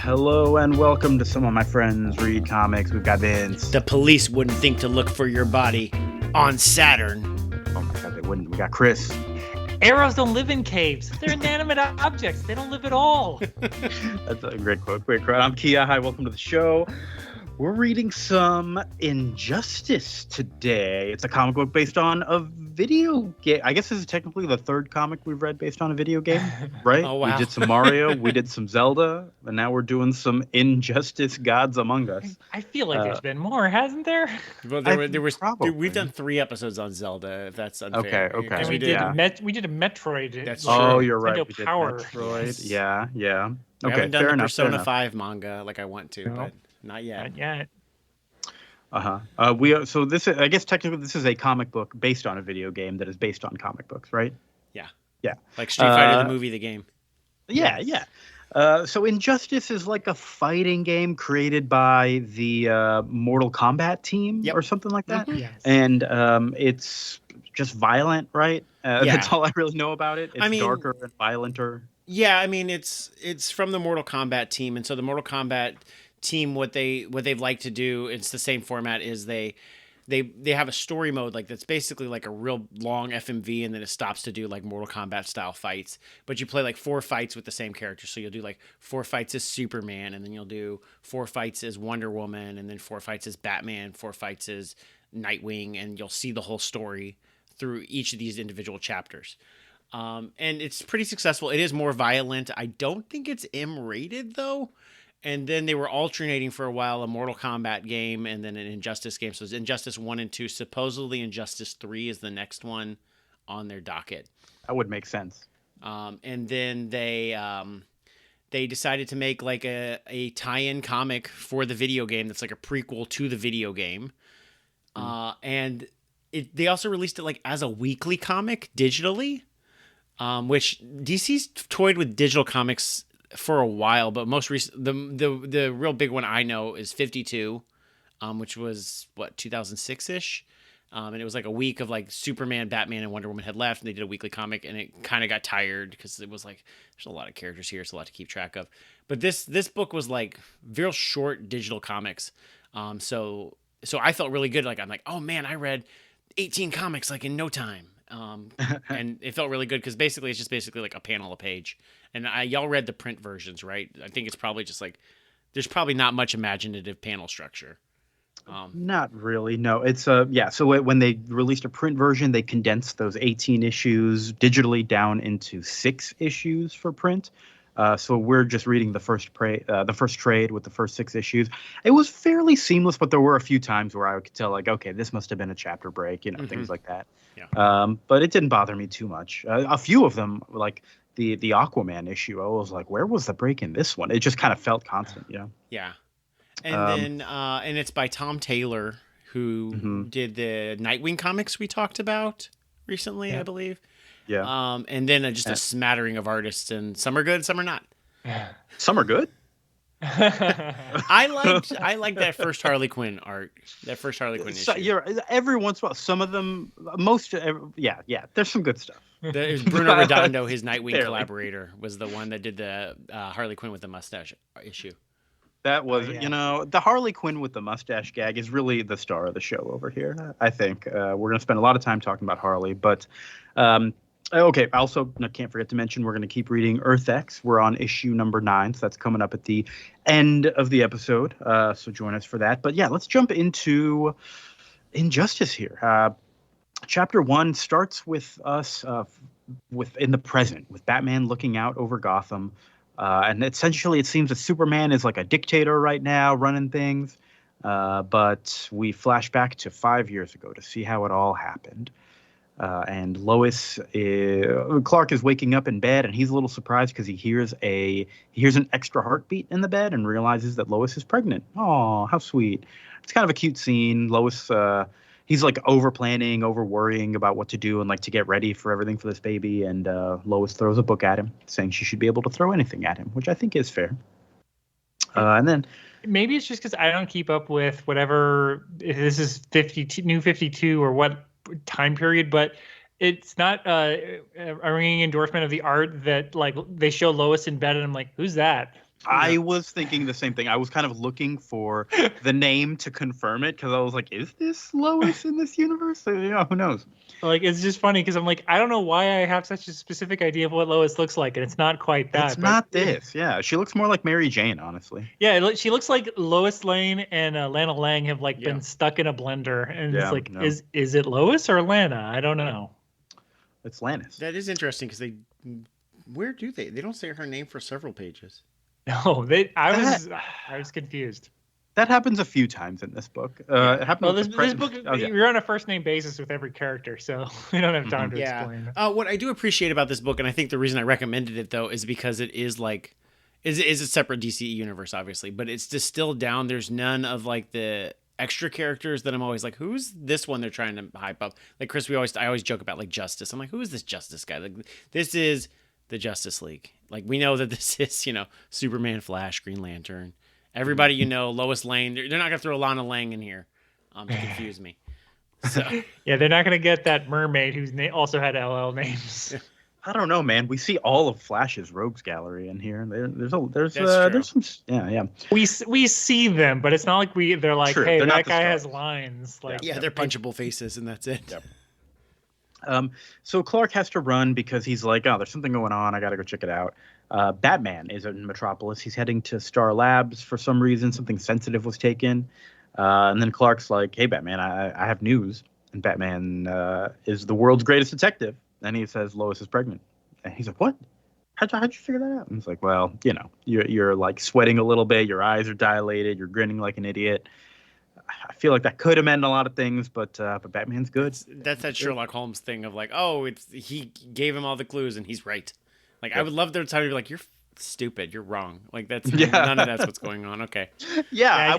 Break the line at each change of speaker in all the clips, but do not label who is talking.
Hello and welcome to Some of My Friends Read Comics. We've got Vince.
The police wouldn't think to look for your body on Saturn.
Oh my god, they wouldn't. We got Chris.
Arrows don't live in caves. They're inanimate objects. They don't live at all.
That's a great quote. Great quote. I'm Kia. Hi, welcome to the show. We're reading some Injustice today. It's a comic book based on a video game. I guess this is technically the third comic we've read based on a video game, right?
Oh, wow.
We did some Mario, we did some Zelda, and now we're doing some Injustice Gods Among Us.
I feel like there's been more, hasn't there?
Well, there was
probably.
We've done 3 episodes on Zelda, if that's unfair.
Okay.
And we did a Metroid.
That's
Oh,
true.
you're right.
Nintendo
We did
Power.
Metroid.
Yes.
Yeah.
We
Okay,
haven't done
fair
the
enough.
Persona
fair enough.
5 manga like I want to,
No.
but not yet.
Not yet.
So this is, I guess technically this is a comic book based on a video game that is based on comic books, right?
Yeah. Like Street Fighter, the movie, the game.
Yeah. So Injustice is like a fighting game created by the Mortal Kombat team
Yep.
or something like that.
Mhm.
Yes.
And it's just violent, right?
Yeah.
That's all I really know about it. It's
I mean-
darker and violenter.
Yeah, I mean it's from the Mortal Kombat team, and so the Mortal Kombat team, what they've liked to do, it's the same format, is they have a story mode like that's basically like a real long FMV, and then it stops to do like Mortal Kombat style fights. But you play like 4 fights with the same character, so you'll do like 4 fights as Superman, and then you'll do 4 fights as Wonder Woman, and then 4 fights as Batman, 4 fights as Nightwing, and you'll see the whole story through each of these individual chapters. And it's pretty successful. It is more violent. I don't think it's M-rated though. And then they were alternating for a while, a Mortal Kombat game and then an Injustice game. So it's Injustice 1 and 2. Supposedly Injustice 3 is the next one on their docket.
That would make sense.
And then they decided to make like a tie-in comic for the video game that's like a prequel to the video game. And they also released it like as a weekly comic digitally, which DC's toyed with digital comics for a while, but most recent, the real big one I know is 52, which was 2006-ish. And it was like a week of like Superman, Batman, and Wonder Woman had left, and they did a weekly comic, and it kind of got tired because it was like there's a lot of characters here, it's a lot to keep track of. But this book was like real short digital comics. So I felt really good. Like I'm like, oh man, I read 18 comics like in no time. And it felt really good because basically it's just basically like a panel a page. And y'all read the print versions, right? I think it's probably just like there's probably not much imaginative panel structure.
Not really. No, it's yeah. So when they released a print version, they condensed those 18 issues digitally down into 6 issues for print. So we're just reading the first trade with the first 6 issues. It was fairly seamless, but there were a few times where I could tell, like, okay, this must have been a chapter break, things like that.
Yeah.
But it didn't bother me too much. A few of them, like the Aquaman issue, I was like, where was the break in this one? It just kind of felt constant,
Yeah. And then and it's by Tom Taylor, who did the Nightwing comics we talked about recently, I believe.
Yeah.
And then just a smattering of artists, and some are good, some are not.
Some are good.
I liked that first Harley Quinn art. That first Harley Quinn issue.
Every once in a while, some of them, there's some good stuff.
There's Bruno Redondo, his Nightwing collaborator, was the one that did the Harley Quinn with the mustache issue.
That was, the Harley Quinn with the mustache gag is really the star of the show over here. I think we're going to spend a lot of time talking about Harley, but okay. Also, I can't forget to mention we're going to keep reading Earth X. We're on issue number 9, so that's coming up at the end of the episode. So join us for that. But yeah, let's jump into Injustice here. Chapter 1 starts with us in the present, with Batman looking out over Gotham. And essentially, it seems that Superman is like a dictator right now, running things. But we flash back to 5 years ago to see how it all happened. And Clark is waking up in bed, and he's a little surprised because he hears an extra heartbeat in the bed and realizes that Lois is pregnant. Oh, how sweet! It's kind of a cute scene. Lois, he's like over planning, over worrying about what to do and like to get ready for everything for this baby. And Lois throws a book at him, saying she should be able to throw anything at him, which I think is fair. And then
maybe it's just because I don't keep up with whatever, if this is 52, new 52 or what time period, but it's not a ringing endorsement of the art that like they show Lois in bed and I'm like, who's that?
I was thinking the same thing. I was kind of looking for the name to confirm it because I was like, is this Lois in this universe? Who knows?
Like, it's just funny because I'm like, I don't know why I have such a specific idea of what Lois looks like, and it's not quite that.
It's not this. Yeah, she looks more like Mary Jane, honestly.
Yeah, she looks like Lois Lane and Lana Lang have been stuck in a blender, and it's like, is it Lois or Lana? I don't know.
It's Lannis.
That is interesting because they don't say her name for several pages.
No, I was confused.
That happens a few times in this book. It happens.
This book, you're on a first name basis with every character, so we don't have time to explain.
What I do appreciate about this book, and I think the reason I recommended it though, is because it is like, is a separate DC universe, obviously, but it's distilled down. There's none of like the extra characters that I'm always like, who's this one they're trying to hype up? Like Chris, I always joke about like Justice. I'm like, who is this Justice guy? Like, this is the Justice League. Like, we know that this is, Superman, Flash, Green Lantern, everybody, Lois Lane. They're not gonna throw Lana Lang in here to confuse me. So
yeah, they're not gonna get that mermaid who's also had LL names.
I don't know, man. We see all of Flash's rogues gallery in here. There's some yeah.
We see them, but it's not like they're like,
True.
hey,
they're
that guy has lines. Like,
they're punchable faces, and that's it.
Yep. So Clark has to run because he's like, oh, there's something going on. I got to go check it out. Batman is in Metropolis. He's heading to Star Labs for some reason. Something sensitive was taken. And then Clark's like, hey, Batman, I have news. And Batman is the world's greatest detective. And he says Lois is pregnant. And he's like, what? How'd you figure that out? And he's like, well, you're like sweating a little bit. Your eyes are dilated. You're grinning like an idiot. I feel like that could have meant a lot of things, but Batman's good.
That's that Sherlock Holmes thing of like, oh, he gave him all the clues and he's right. Like, I would love their time to be like, you're stupid, you're wrong. Like, none of that's what's going on. Okay.
Yeah,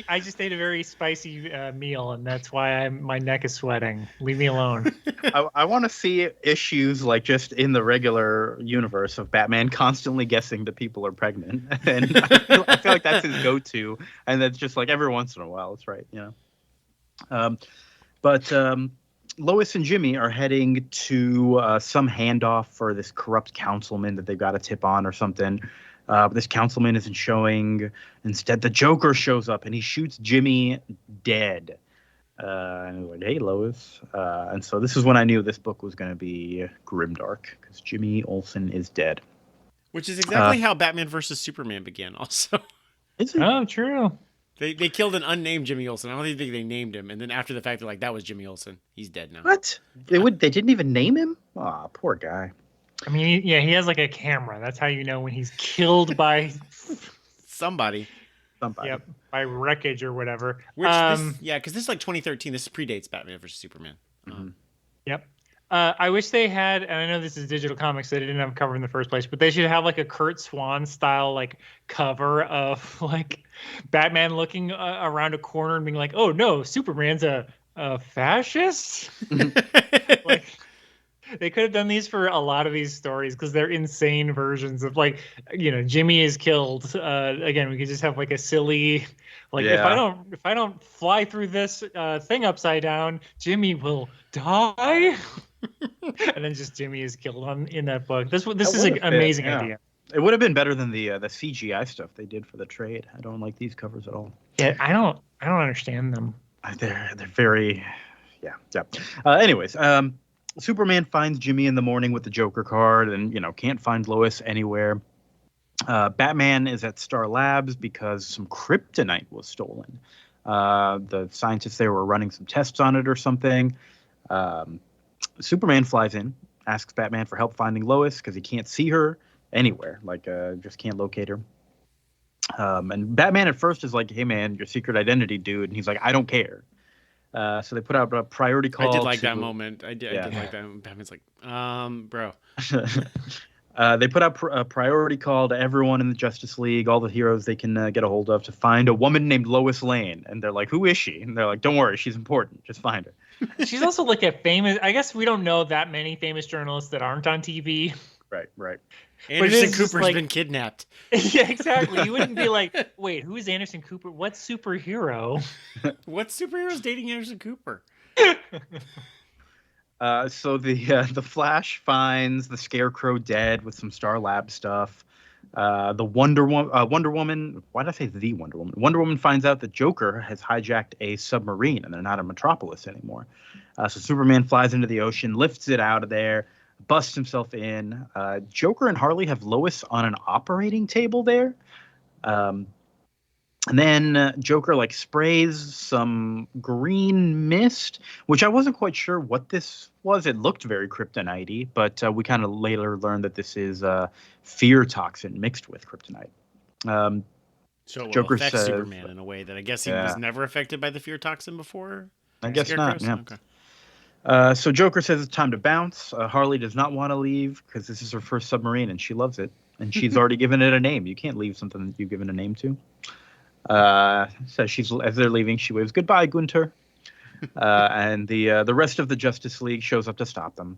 I just ate a very spicy meal, and that's why my neck is sweating. Leave me alone.
I want to see issues like just in the regular universe of Batman constantly guessing that people are pregnant, and I feel like that's his go-to, and that's just like every once in a while, it's right, But Lois and Jimmy are heading to some handoff for this corrupt councilman that they've got to tip on or something. But this councilman isn't showing. Instead, the Joker shows up and he shoots Jimmy dead. And he's like, hey, Lois. And so this is when I knew this book was going to be grimdark because Jimmy Olsen is dead.
Which is exactly how Batman versus Superman began also.
Is it?
Oh, true.
They killed an unnamed Jimmy Olsen. I don't even think they named him. And then after the fact, they're like, that was Jimmy Olsen. He's dead now.
What? They didn't even name him? Aw, poor guy.
I mean, he has like a camera. That's how you know when he's killed by
somebody.
Yep, by wreckage or whatever.
Because this is like 2013. This predates Batman versus Superman.
Yep. I wish they had, and I know this is digital comics, so they didn't have a cover in the first place, but they should have like a Kurt Swan style like cover of like Batman looking around a corner and being like, "Oh no, Superman's a fascist." Like, they could have done these for a lot of these stories because they're insane versions of like, Jimmy is killed. Again, we could just have like a silly, like if I don't fly through this thing upside down, Jimmy will die. And then just Jimmy is killed in that book. This is an amazing idea.
It would have been better than the CGI stuff they did for the trade. I don't like these covers at all.
Yeah, I don't understand them.
They're very, yeah. Anyways, Superman finds Jimmy in the morning with the Joker card, and can't find Lois anywhere. Batman is at Star Labs because some kryptonite was stolen. The scientists there were running some tests on it or something. Superman flies in, asks Batman for help finding Lois because he can't see her anywhere, just can't locate her. And Batman at first is like, hey man, your secret identity, dude. And he's like, I don't care. So they put out a priority call.
I did like that moment. I did like that. Batman's like, bro.
They put out a priority call to everyone in the Justice League, all the heroes they can get a hold of, to find a woman named Lois Lane. And they're like, who is she? And they're like, don't worry, she's important. Just find her.
She's also like a famous, I guess we don't know that many famous journalists that aren't on TV.
Right.
Anderson Cooper's been kidnapped.
Yeah, exactly. You wouldn't be like, wait, who is Anderson Cooper? What superhero?
What superhero is dating Anderson Cooper?
So the Flash finds the Scarecrow dead with some Star Lab stuff. The Wonder Woman. Why did I say the Wonder Woman? Wonder Woman finds out that Joker has hijacked a submarine and they're not in Metropolis anymore. So Superman flies into the ocean, lifts it out of there, busts himself in. Joker and Harley have Lois on an operating table there. And then Joker like sprays some green mist, which I wasn't quite sure what this was. It looked very kryptonite-y, but we kind of later learned that this is fear toxin mixed with kryptonite.
So it will
Joker
affect
says,
Superman in a way that I guess he was never affected by the fear toxin before.
I guess not. Yeah.
Okay.
So Joker says it's time to bounce. Harley does not want to leave because this is her first submarine and she loves it. And she's already given it a name. You can't leave something that you've given a name to. So as they're leaving, she waves goodbye, Gunter. And the rest of the Justice League shows up to stop them.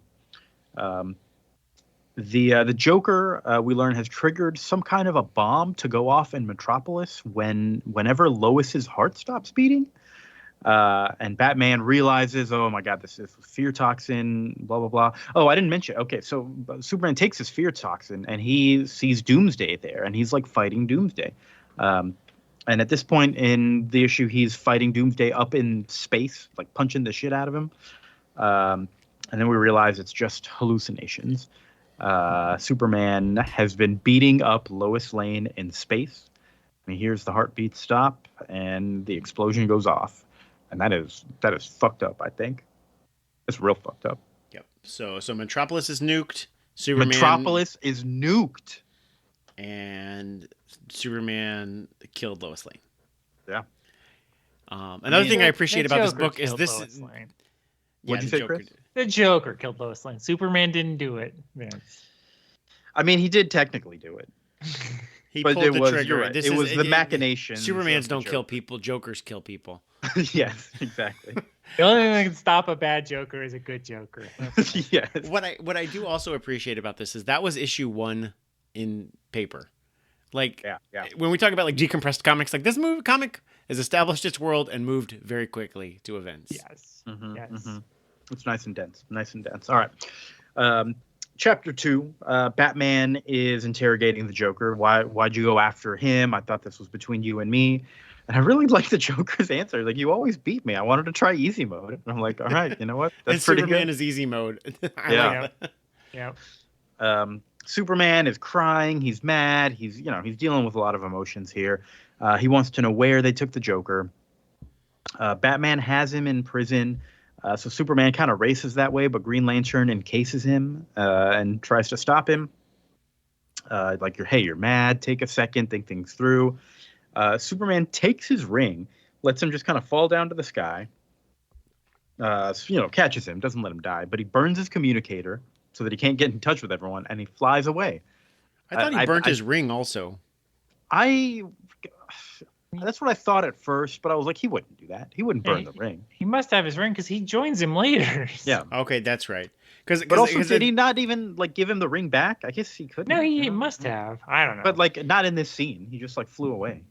The Joker, we learn, has triggered some kind of a bomb to go off in Metropolis whenever Lois's heart stops beating. And Batman realizes, oh my God, this is fear toxin, blah, blah, blah. Oh, I didn't mention. Okay, so Superman takes his fear toxin and he sees Doomsday there and he's like fighting Doomsday. And at this point in the issue, he's fighting Doomsday up in space, like punching the shit out of him. And then we realize it's just hallucinations. Superman has been beating up Lois Lane in space. And he hears the heartbeat stop and the explosion goes off. And that is fucked up, I think. It's real fucked up.
Yep. So Metropolis is nuked.
Metropolis is nuked.
And Superman killed Lois Lane.
Yeah.
Another thing I appreciate about this book is this.
What'd you say, Chris?
The Joker killed Lois Lane. Superman didn't do it. Yeah.
I mean, he did technically do it.
He pulled the trigger.
Right. It was the machination.
Supermans don't kill people. Jokers kill people.
Yes, exactly.
The only thing that can stop a bad Joker is a good Joker.
Yes.
What I do also appreciate about this is that was issue 1 in paper. Like, when we talk about like decompressed comics, like this comic has established its world and moved very quickly to events.
Yes. Yes.
Mm-hmm. It's nice and dense. All right. Chapter 2, Batman is interrogating the Joker. Why'd you go after him? I thought this was between you and me. And I really like the Joker's answer. Like, you always beat me. I wanted to try easy mode. And I'm like, all right, you know what? That's pretty
Superman
good.
is easy mode.
Yeah.
Superman is crying. He's mad. He's dealing with a lot of emotions here. He wants to know where they took the Joker. Batman has him in prison. So Superman kind of races that way, but Green Lantern encases him and tries to stop him. You're mad. Take a second, think things through. Superman takes his ring, lets him just kind of fall down to the sky. Catches him, doesn't let him die, but he burns his communicator so that he can't get in touch with everyone, and he flies away.
I thought he burnt his ring also.
That's what I thought at first, but I was like, he wouldn't do that. He wouldn't burn the ring.
He must have his ring because he joins him later.
Yeah.
Okay, that's right.
But also, did he not even give him the ring back? I guess he couldn't.
No, he must have. I don't know.
But not in this scene. He just flew away.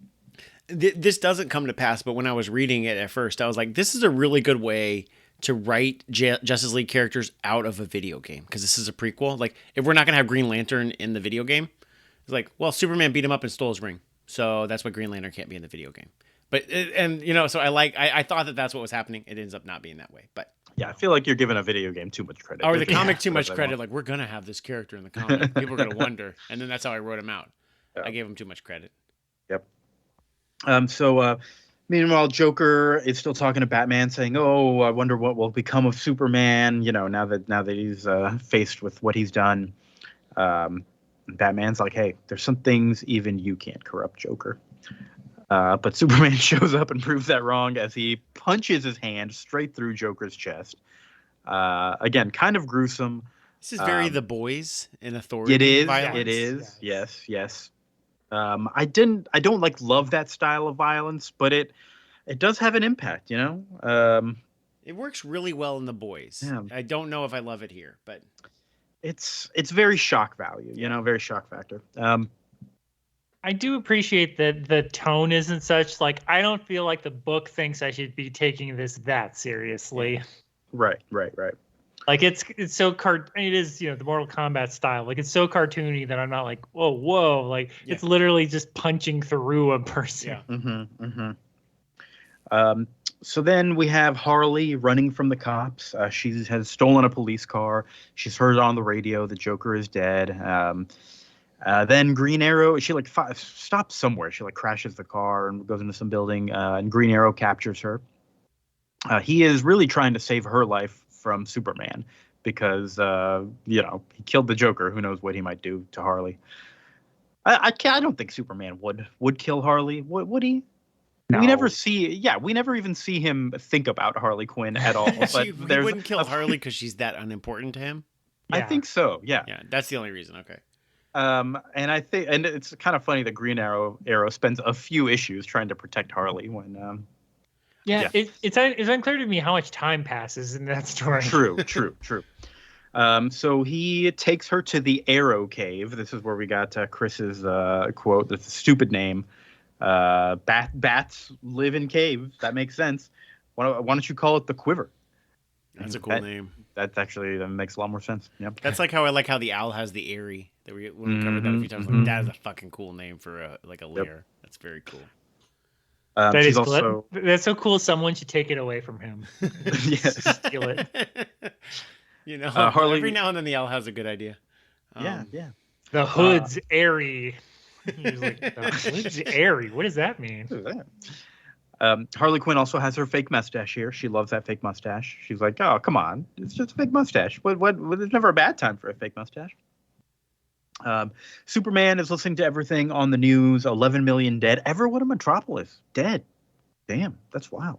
This doesn't come to pass, but when I was reading it at first, I was like, this is a really good way to write Justice League characters out of a video game, because this is a prequel. Like, if we're not going to have Green Lantern in the video game, it's like, well, Superman beat him up and stole his ring. So that's why Green Lantern can't be in the video game. But, so I thought that's what was happening. It ends up not being that way. But
yeah, I feel like you're giving a video game too much credit.
Or the comic too much credit. Like, we're going to have this character in the comic. People are going to wonder. And then that's how I wrote him out. Yeah. I gave him too much credit.
Yep. Meanwhile, Joker is still talking to Batman, saying, "Oh, I wonder what will become of Superman." Now that he's faced with what he's done. Batman's like, "Hey, there's some things even you can't corrupt, Joker." But Superman shows up and proves that wrong as he punches his hand straight through Joker's chest. Again, kind of gruesome.
This is very The Boys in authority.
It is.
Violence.
It is. Yes. I don't love that style of violence, but it does have an impact,
It works really well in The Boys. Yeah. I don't know if I love it here, but
it's very shock value, very shock factor.
I do appreciate that the tone isn't such. Like, I don't feel like the book thinks I should be taking this that seriously.
Right.
Like it's so it is, the Mortal Kombat style. Like it's so cartoony that I'm not like, whoa. Like it's literally just punching through a person.
Yeah.
So then we have Harley running from the cops. She has stolen a police car. She's heard on the radio the Joker is dead. Then Green Arrow, she like stops somewhere. She like crashes the car and goes into some building. And Green Arrow captures her. He is really trying to save her life from Superman because he killed the Joker. Who knows what he might do to Harley? I don't think Superman would kill Harley. Would he?
No.
We never even see him think about Harley Quinn at all. But
he wouldn't kill Harley because she's that unimportant to him.
I think so. Yeah.
Yeah, that's the only reason. Okay.
And I think, and it's kind of funny that Green Arrow spends a few issues trying to protect Harley when.
It's unclear to me how much time passes in that story.
True. So he takes her to the Arrow Cave. This is where we got Chris's quote. That's a stupid name. Bats live in caves. That makes sense. Why don't you call it the Quiver?
That's a cool name.
That makes a lot more sense. Yep.
That's like how I like how the owl has the Airy. When we covered that a few times. Like, that is a fucking cool name for a lair. Yep. That's very cool.
That is also... That's so cool. Someone should take it away from him. Steal it.
Harley... every now and then the owl has a good idea.
Yeah.
The hood's airy. He's like, the hood's airy. What does that mean?
Harley Quinn also has her fake mustache here. She loves that fake mustache. She's like, oh, come on. It's just a fake mustache. There's never a bad time for a fake mustache. Superman is listening to everything on the news. 11 million dead. Everyone in Metropolis dead. Damn, that's wild.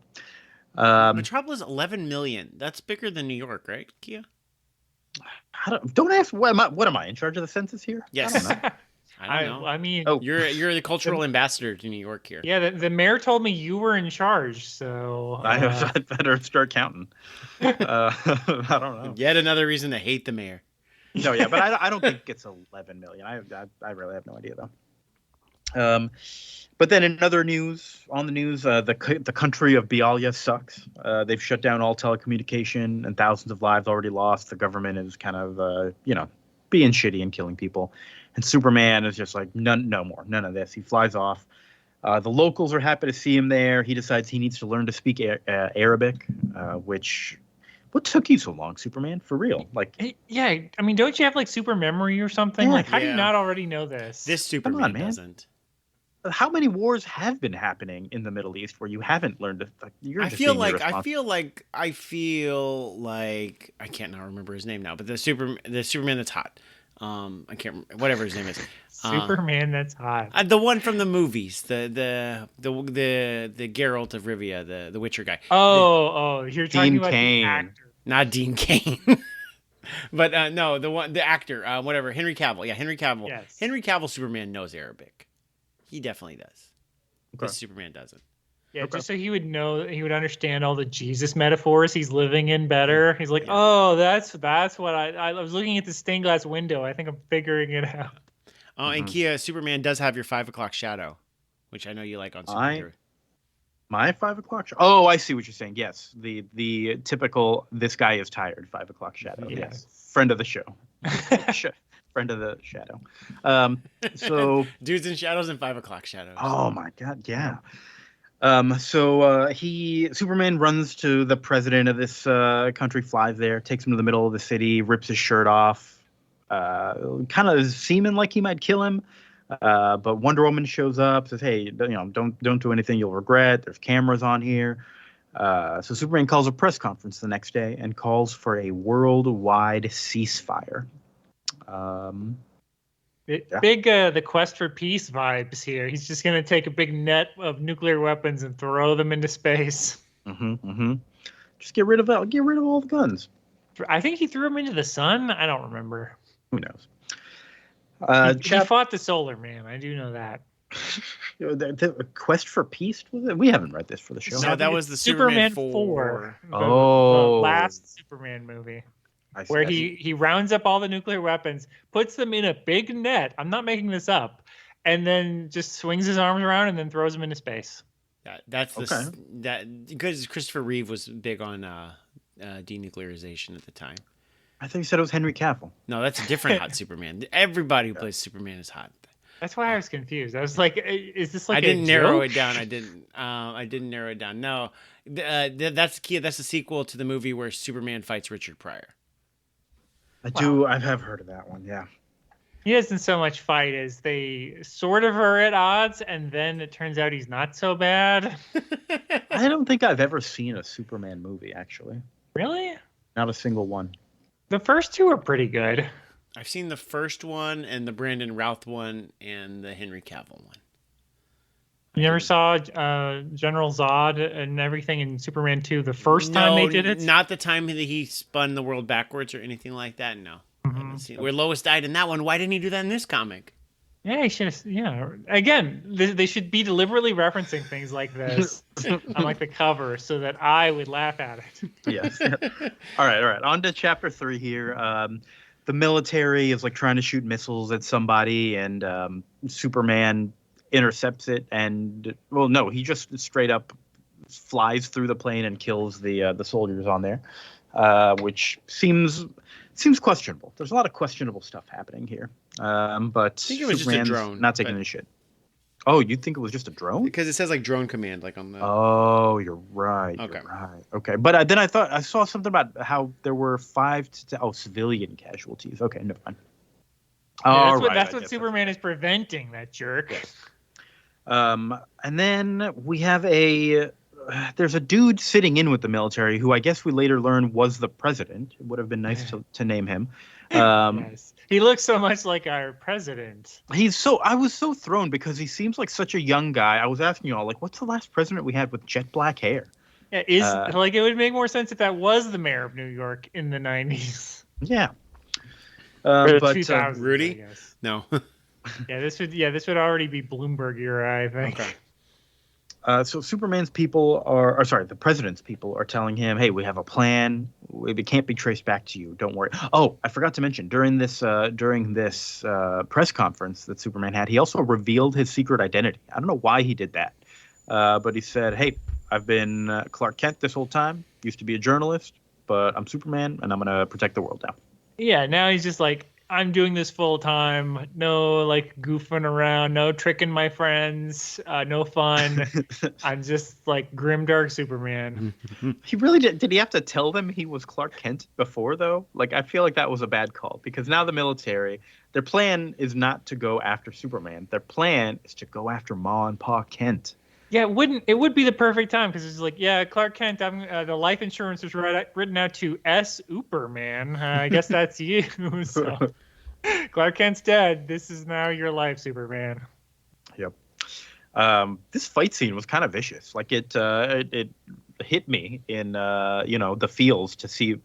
Metropolis 11 million. That's bigger than New York, right, Kia?
Don't ask. What am I in charge of the census here?
Yes.
I don't know.
I don't know.
I mean,
you're the cultural ambassador to New York here.
Yeah, the mayor told me you were in charge, so
I better start counting. I don't know.
Yet another reason to hate the mayor.
No, yeah, but I don't think it's 11 million. I really have no idea though. But then in other news, the country of Bialya sucks. They've shut down all telecommunication and thousands of lives already lost. The government is kind of being shitty and killing people. And Superman is just like, no more, none of this. He flies off. The locals are happy to see him there. He decides he needs to learn to speak Arabic, which... What took you so long, Superman? For real?
Yeah, I mean, don't you have like super memory or something?
Yeah,
how do you not already know this?
This Superman doesn't.
How many wars have been happening in the Middle East where you haven't learned to?
I feel like I can't now remember his name now, but the Superman that's hot. I can't remember whatever his name is.
Superman that's hot.
The one from the movies, the Geralt of Rivia, the Witcher guy.
Oh, you're talking about the actor.
Not Dean Cain. But no, the actor, whatever, Henry Cavill. Yeah, Henry Cavill.
Yes.
Henry Cavill Superman knows Arabic. He definitely does.
Okay.
This Superman doesn't.
Yeah, just so he would understand all the Jesus metaphors he's living in better. He's like, oh, that's what I was looking at the stained glass window. I think I'm figuring it out.
Oh, and Kia, Superman does have your 5 o'clock shadow, which I know you like on Superman.
My 5 o'clock shadow? Oh, I see what you're saying. Yes, the typical this guy is tired 5 o'clock shadow. Yes. Friend of the show. Friend of the shadow. So
dudes in shadows and 5 o'clock shadows.
Oh my God, yeah. Superman runs to the president of this country, flies there, takes him to the middle of the city, rips his shirt off, kind of seeming like he might kill him. But Wonder Woman shows up, says, "Hey, don't do anything you'll regret. There's cameras on here." So Superman calls a press conference the next day and calls for a worldwide ceasefire.
Big the quest for peace vibes here. He's just gonna take a big net of nuclear weapons and throw them into space.
Just get rid of all the guns.
I think he threw them into the sun. I don't remember.
Who knows?
He fought the Solar Man. I do know that.
The quest for peace. We haven't read this for the show.
No, that was the Superman 4.
The last Superman movie. Where he rounds up all the nuclear weapons, puts them in a big net. I'm not making this up. And then just swings his arms around and then throws them into space.
Yeah, that's because Christopher Reeve was big on denuclearization at the time.
I think you said it was Henry Cavill.
No, that's a different hot Superman. Everybody who plays Superman is hot.
That's why I was confused. I was like, "Is this like?"
I didn't
a
narrow
joke?
it down. I didn't narrow it down. No, that's the key. That's the sequel to the movie where Superman fights Richard Pryor.
I have heard of that one. Yeah.
He doesn't so much fight as they sort of are at odds, and then it turns out he's not so bad.
I don't think I've ever seen a Superman movie, actually.
Really?
Not a single one.
The first two are pretty good.
I've seen the first one and the Brandon Routh one and the Henry Cavill one.
You never saw General Zod and everything in Superman 2 the first time they did it?
Not the time that he spun the world backwards or anything like that. No. I haven't seen it. Where Lois died in that one. Why didn't he do that in this comic?
Yeah, he should have. Yeah. Again, they should be deliberately referencing things like this on like the cover so that I would laugh at it.
Yes. All right. On to chapter 3 here. The military is like trying to shoot missiles at somebody, and Superman intercepts it. And well, no, he just straight up flies through the plane and kills the soldiers on there, which seems questionable. There's a lot of questionable stuff happening here. But I
think it was
Superman's
just a drone.
Not taking any shit. Oh, you think it was just a drone?
Because it says like drone command, like on the.
Oh, you're right.
Okay.
You're right. Okay, but then I thought I saw something about how there were 5 to civilian casualties. Okay, never mind.
Yeah, that's what Superman is preventing. That jerk.
Yes. And then we have there's a dude sitting in with the military who I guess we later learn was the president. It would have been nice to name him.
Yes. He looks so much like our president.
I was so thrown because he seems like such a young guy. I was asking you all, like, what's the last president we had with jet black hair?
Yeah, it would make more sense if that was the mayor of New York in the 90s.
Yeah.
But
2000s, Rudy?
I guess.
No.
This would already be Bloomberg era, I think.
Okay.
So Superman's people the president's people are telling him, hey, we have a plan. It can't be traced back to you. Don't worry. Oh, I forgot to mention, during this press conference that Superman had, he also revealed his secret identity. I don't know why he did that. But he said, hey, I've been Clark Kent this whole time. Used to be a journalist, but I'm Superman, and I'm going to protect the world now.
Yeah, now he's just like, I'm doing this full time. No, like goofing around. No tricking my friends. No fun. I'm just like grimdark Superman.
He really did. Did he have to tell them he was Clark Kent before, though? Like, I feel like that was a bad call because now the military, their plan is not to go after Superman. Their plan is to go after Ma and Pa Kent.
Yeah, it would be the perfect time because it's like, yeah, Clark Kent, the life insurance was written out to S. Uperman. I guess that's you. So, Clark Kent's dead. This is now your life, Superman.
Yep. This fight scene was kind of vicious. Like it hit me in the feels to see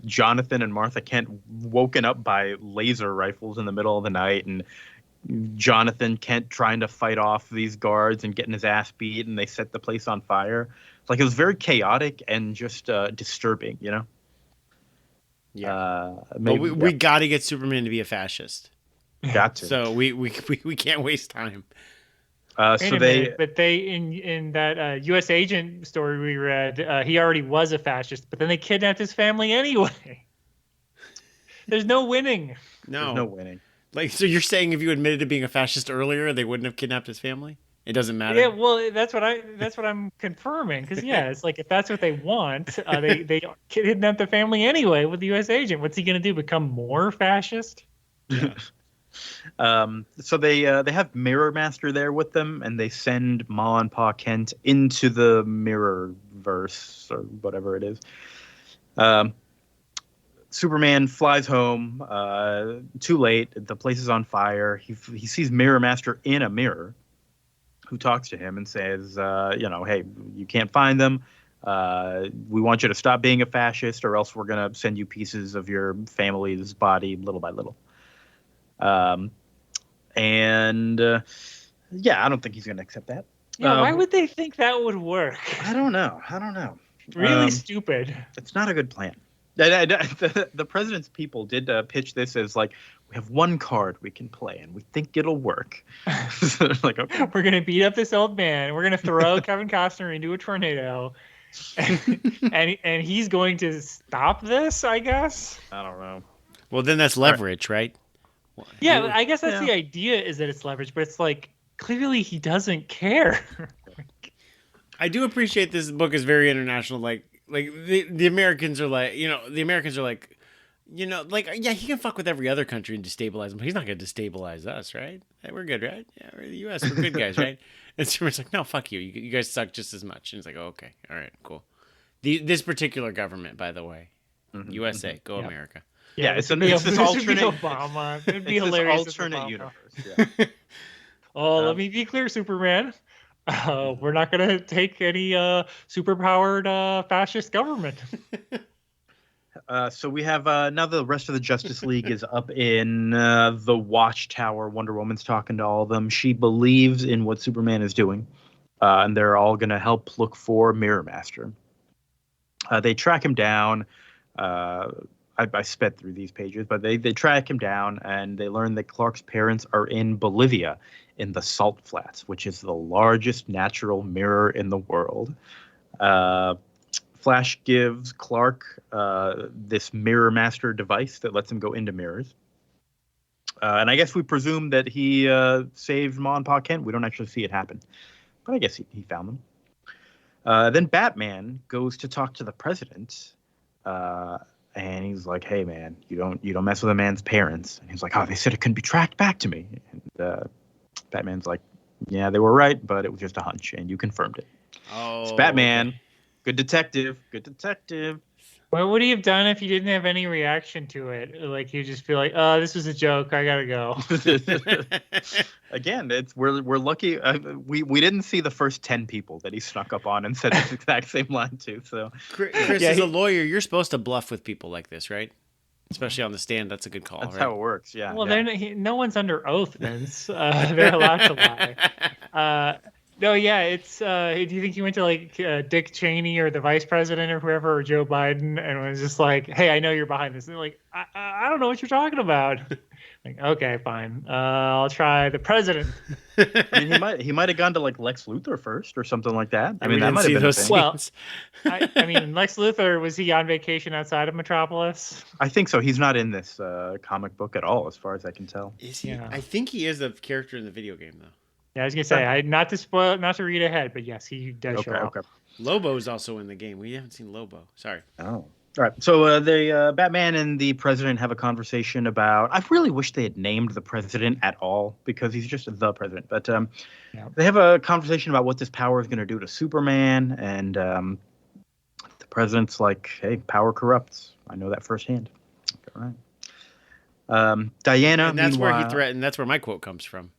Jonathan and Martha Kent woken up by laser rifles in the middle of the night, and Jonathan Kent trying to fight off these guards and getting his ass beat, and they set the place on fire. Like, it was very chaotic and just disturbing, you know?
Yeah. We got to get Superman to be a fascist.
Got to.
So we can't waste time.
But they in that U.S. agent story we read, he already was a fascist, but then they kidnapped his family anyway. There's no winning.
There's no winning.
Like, so you're saying if you admitted to being a fascist earlier, they wouldn't have kidnapped his family? It doesn't matter.
Yeah, well, that's what I'm confirming. Because it's like if that's what they want, they kidnap the family anyway with the U.S. agent. What's he gonna do? Become more fascist?
Yeah.
So they have Mirror Master there with them, and they send Ma and Pa Kent into the Mirror verse or whatever it is. Superman flies home too late. The place is on fire. He sees Mirror Master in a mirror, who talks to him and says, hey, you can't find them. We want you to stop being a fascist, or else we're gonna send you pieces of your family's body little by little. I don't think he's gonna accept that.
Yeah, why would they think that would work?
I don't know.
Really stupid.
It's not a good plan. The president's people did pitch this as like, we have one card we can play and we think it'll work. Like, okay,
we're gonna beat up this old man. We're gonna throw Kevin Costner into a tornado, and he's going to stop this, I guess.
I don't know.
Well, then that's leverage, right?
Yeah, I guess that's the idea, is that it's leverage, but it's like clearly he doesn't care.
I do appreciate this book is very international. Like the Americans are like, yeah, he can fuck with every other country and destabilize them, but he's not going to destabilize us, right? Hey, we're good, right? Yeah, we're the U.S. We're good guys, right? And Superman's like, no, fuck you. You guys suck just as much. And it's like, oh, okay, all right, cool. This particular government, by the way, USA, go America.
Yeah, it's this alternate
Obama. It'd be hilarious.
Alternate universe. Yeah.
Let me be clear, Superman. We're not going to take any superpowered fascist government.
So we have now the rest of the Justice League is up in the Watchtower. Wonder Woman's talking to all of them. She believes in what Superman is doing, and they're all going to help look for Mirror Master. They track him down. I sped through these pages, but they track him down, and they learn that Clark's parents are in Bolivia, in the Salt Flats, which is the largest natural mirror in the world. Flash gives Clark this Mirror Master device that lets him go into mirrors. And I guess we presume that he saved Ma and Pa Kent. We don't actually see it happen, but I guess he found them. Then Batman goes to talk to the president, and he's like, "Hey, man, you don't mess with a man's parents." And he's like, "Oh, they said it couldn't be tracked back to me." And Batman's like, "Yeah, they were right, but it was just a hunch, and you confirmed it."
Oh,
it's Batman. Okay. Good detective.
What would he have done if he didn't have any reaction to it? Like he'd just be like, "Oh, this was a joke. I gotta go."
Again, we're lucky. We didn't see the first 10 people that he snuck up on and said the exact same line to. So,
Chris, as a lawyer, you're supposed to bluff with people like this, right? Especially on the stand. That's a good call.
That's
right?
how it works. Yeah.
Well, no one's under oath, Vince. They're allowed to lie. No, yeah, it's. Do you think he went to like Dick Cheney or the vice president or whoever, or Joe Biden, and was just like, "Hey, I know you're behind this." And they're like, I don't know what you're talking about." Like, okay, fine. I'll try the president.
I mean, he might have gone to like Lex Luthor first or something like that. I mean, that might have been a thing.
Well, I mean, Lex Luthor, was he on vacation outside of Metropolis?
I think so. He's not in this comic book at all, as far as I can tell.
Is he? Yeah. I think he is a character in the video game, though.
Yeah, I was gonna say, not to read ahead, but yes, he does show up. Okay.
Lobo's also in the game. We haven't seen Lobo. Sorry.
Oh, all right. So the Batman and the president have a conversation about. I really wish they had named the president at all, because he's just the president. But they have a conversation about what this power is going to do to Superman, and the president's like, "Hey, power corrupts. I know that firsthand." All right. Diana,
and that's where he threatened. That's where my quote comes from.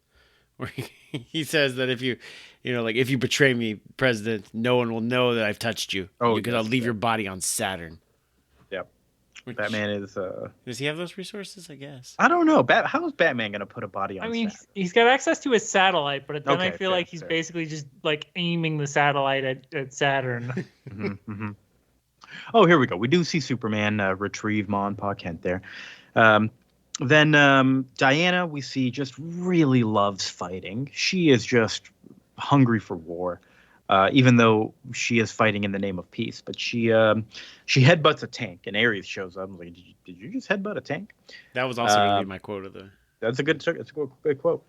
Where he says that if you betray me, President, no one will know that I've touched you. Because I'll leave your body on Saturn.
Yep. Batman is.
Does he have those resources? I guess.
I don't know. How is Batman going to put a body on? I mean,
Saturn? He's got access to his satellite, but then I feel like he's basically just like aiming the satellite at Saturn.
Oh, here we go. We do see Superman retrieve Ma and Pa Kent there. Then Diana, we see, just really loves fighting. She is just hungry for war, even though she is fighting in the name of peace. But she headbutts a tank, and Ares shows up. I'm like, did you just headbutt a tank?
That was also going to be my quote of the.
That's a good quote.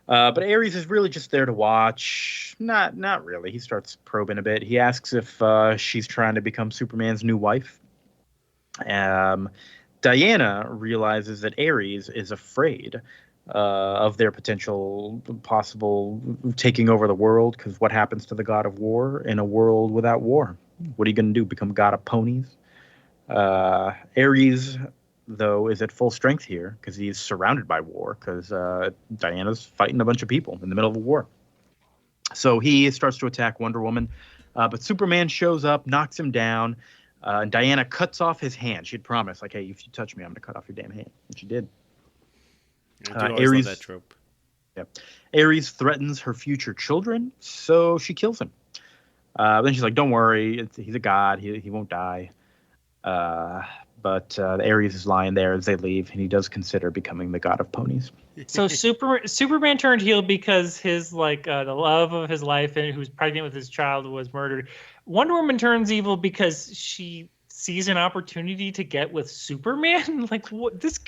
But Ares is really just there to watch. Not really. He starts probing a bit. He asks if she's trying to become Superman's new wife. Diana realizes that Ares is afraid of their possible taking over the world, because what happens to the god of war in a world without war? What are you going to do, become god of ponies? Ares, though, is at full strength here because he's surrounded by war, because Diana's fighting a bunch of people in the middle of a war. So he starts to attack Wonder Woman, but Superman shows up, knocks him down. And Diana cuts off his hand. She'd promised, like, "Hey, if you touch me, I'm going to cut off your damn hand." And she did.
I do always love that trope.
Yep. Ares threatens her future children, so she kills him. Then she's like, "Don't worry, he's a god. He won't die." But Ares is lying there as they leave, and he does consider becoming the god of ponies.
So Superman turned heel because his the love of his life and who's pregnant with his child was murdered. Wonder Woman turns evil because she sees an opportunity to get with Superman. Like, what this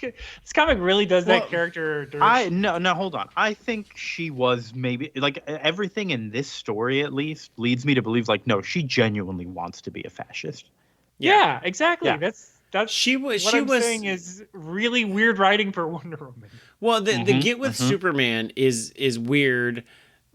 comic really does that character dirty.
No, hold on. I think she was maybe like everything in this story at least leads me to believe like no, she genuinely wants to be a fascist.
Yeah, exactly.
Yeah.
That's
she was.
What
she
I'm
was
saying is really weird writing for Wonder Woman.
Well, the get with Superman is weird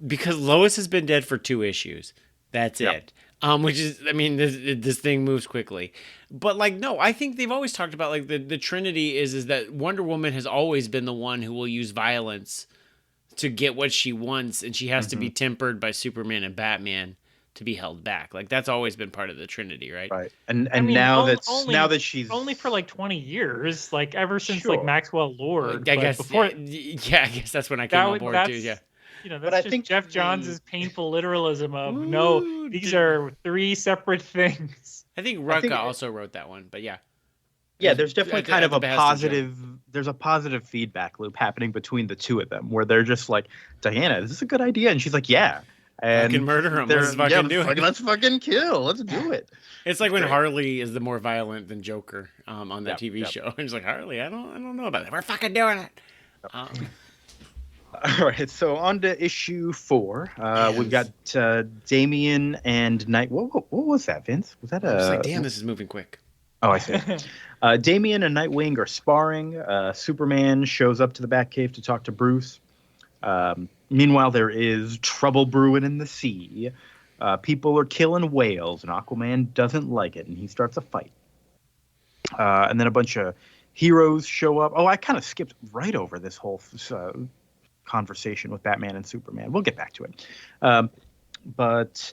because Lois has been dead for 2 issues. That's it. Which is, I mean, this thing moves quickly, but like, no, I think they've always talked about like the Trinity is that Wonder Woman has always been the one who will use violence to get what she wants, and she has to be tempered by Superman and Batman to be held back. Like that's always been part of the Trinity, right?
Right. And
I mean,
now that she's
only for like 20 years, like ever since like Maxwell Lord.
I guess
before,
I guess that's when I came on board too. Yeah.
That's just Jeff Johns' painful literalism of no, these are 3 separate things.
I think Rucka also wrote that one, but yeah.
Yeah, there's definitely kind of a positive. There's a positive feedback loop happening between the two of them, where they're just like, Diana, is this a good idea? And she's like, yeah. And
fucking murder him. Let's fucking do it.
Let's fucking kill. Let's do it.
It's like when Harley is the more violent than Joker on that TV show. And he's like, Harley, I don't know about that. We're fucking doing it.
All right, so on to issue 4. We've got Damian and Night. What was that, Vince? Was that
I was like, damn, this is moving quick.
Oh, I see. Damian and Nightwing are sparring. Superman shows up to the Batcave to talk to Bruce. Meanwhile, there is trouble brewing in the sea. People are killing whales, and Aquaman doesn't like it, and he starts a fight. And then a bunch of heroes show up. Oh, I kind of skipped right over this whole conversation with Batman and Superman. We'll get back to it. But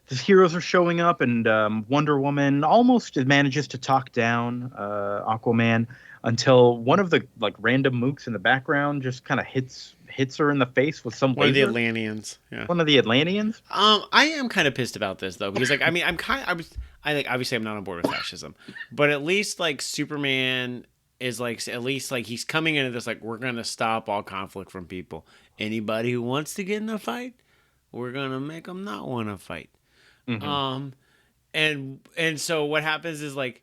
the heroes are showing up, and Wonder Woman almost manages to talk down Aquaman until one of the like random mooks in the background just kind of hits her in the face with some
one
laser.
Of the Atlanteans. Yeah.
One of the Atlanteans.
I am kind of pissed about this though because like I mean I think obviously I'm not on board with fascism, but at least like Superman is like at least like he's coming into this like we're gonna stop all conflict from people. Anybody who wants to get in a fight, we're gonna make them not want to fight. And so what happens is like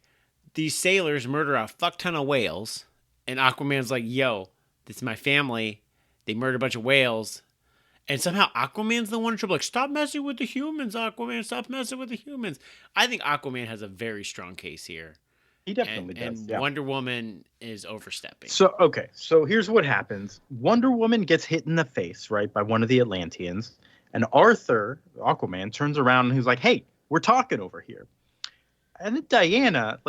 these sailors murder a fuck ton of whales, and Aquaman's like, "Yo, this is my family. They murdered a bunch of whales." And somehow Aquaman's the one in trouble. Like, stop messing with the humans, Aquaman. Stop messing with the humans. I think Aquaman has a very strong case here.
He definitely does.
And Wonder Woman is overstepping.
So here's what happens. Wonder Woman gets hit in the face, right, by one of the Atlanteans. And Arthur, Aquaman, turns around and he's like, hey, we're talking over here. And then Diana,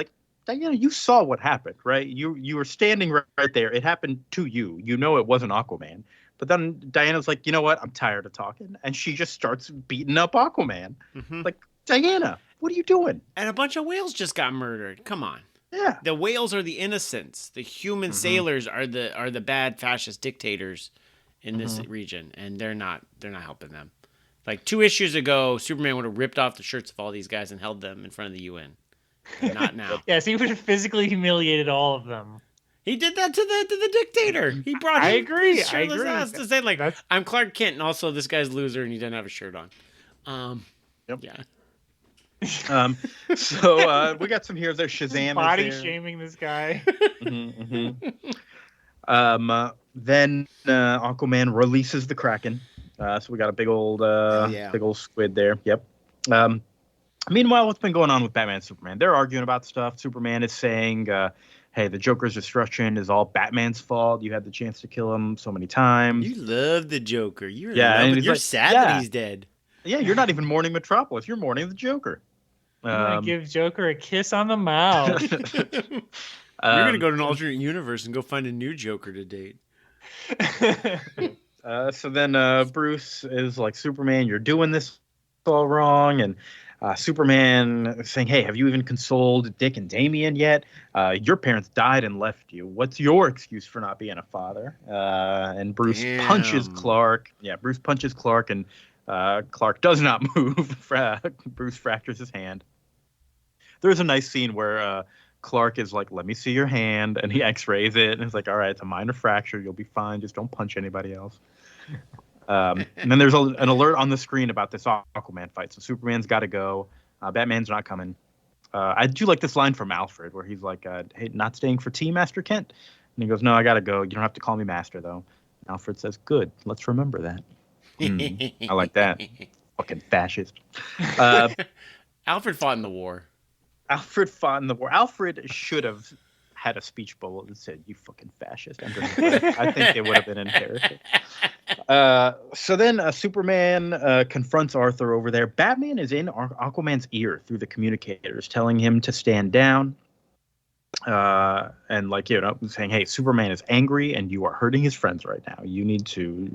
you saw what happened, right? You were standing right there. It happened to you. You know it wasn't Aquaman. But then Diana's like, you know what? I'm tired of talking. And she just starts beating up Aquaman. Like, Diana, what are you doing?
And a bunch of whales just got murdered. Come on.
Yeah.
The whales are the innocents. The human sailors are the bad fascist dictators in this region, and they're not helping them. Like 2 issues ago, Superman would have ripped off the shirts of all these guys and held them in front of the UN. Not now.
Yes, he would have physically humiliated all of them.
He did that to the dictator. He brought him.
I agree.
Ass to say like I'm Clark Kent, and also this guy's loser, and he doesn't have a shirt on. Yeah.
So we got some heroes there. Shazam
body
is there.
Shaming this guy.
Then Aquaman releases the Kraken. So we got a big old squid there. Yep. Meanwhile, what's been going on with Batman and Superman? They're arguing about stuff. Superman is saying, hey, the Joker's destruction is all Batman's fault. You had the chance to kill him so many times.
You love the Joker. You're sad that he's dead.
Yeah, you're not even mourning Metropolis. You're mourning the Joker.
I'm going to give Joker a kiss on the mouth.
You're going to go to an alternate universe and go find a new Joker to date.
So then Bruce is like, Superman, you're doing this all wrong. And Superman saying, hey, have you even consoled Dick and Damian yet? Your parents died and left you. What's your excuse for not being a father? And Bruce punches Clark. Yeah, Bruce punches Clark, and Clark does not move. Bruce fractures his hand. There's a nice scene where Clark is like, let me see your hand. And he x-rays it. And it's like, all right, it's a minor fracture. You'll be fine. Just don't punch anybody else. And then there's an alert on the screen about this Aquaman fight. So Superman's got to go. Batman's not coming. I do like this line from Alfred where he's like, hey, not staying for tea, Master Kent? And he goes, no, I got to go. You don't have to call me Master, though. And Alfred says, good. Let's remember that. I like that. Fucking fascist.
Alfred fought in the war.
Alfred fought in the war. Alfred should have had a speech bubble that said, you fucking fascist. I think it would have been in character. So then Superman confronts Arthur over there. Batman is in Aquaman's ear through the communicators, telling him to stand down. And saying, hey, Superman is angry and you are hurting his friends right now. You need to,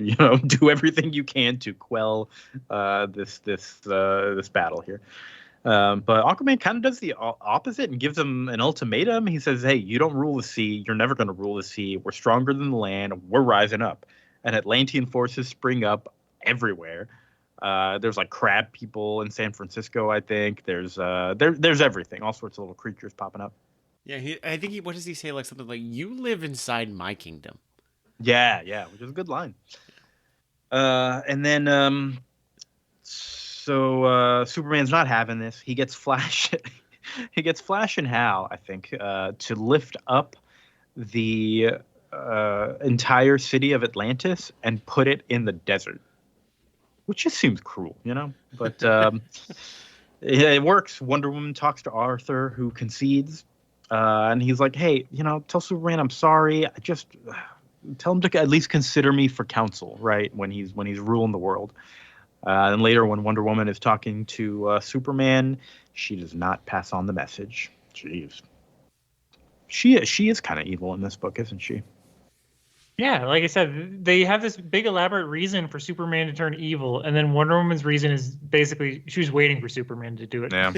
do everything you can to quell this battle here. But Aquaman kind of does the opposite and gives him an ultimatum. He says, hey, you don't rule the sea. You're never going to rule the sea. We're stronger than the land. We're rising up. And Atlantean forces spring up everywhere. There's like crab people in San Francisco, I think. There's everything. All sorts of little creatures popping up.
Yeah, I think what does he say? Like something like, you live inside my kingdom.
Yeah, which is a good line. And then... So Superman's not having this. He gets Flash. He gets Flash and Hal, I think, to lift up the entire city of Atlantis and put it in the desert, which just seems cruel, But it works. Wonder Woman talks to Arthur, who concedes, and he's like, "Hey, tell Superman I'm sorry. Just tell him to at least consider me for counsel, right? When he's ruling the world." And later, when Wonder Woman is talking to Superman, she does not pass on the message. Jeez. She is kind of evil in this book, isn't she?
Yeah, like I said, they have this big elaborate reason for Superman to turn evil, and then Wonder Woman's reason is basically she was waiting for Superman to do it.
Yeah.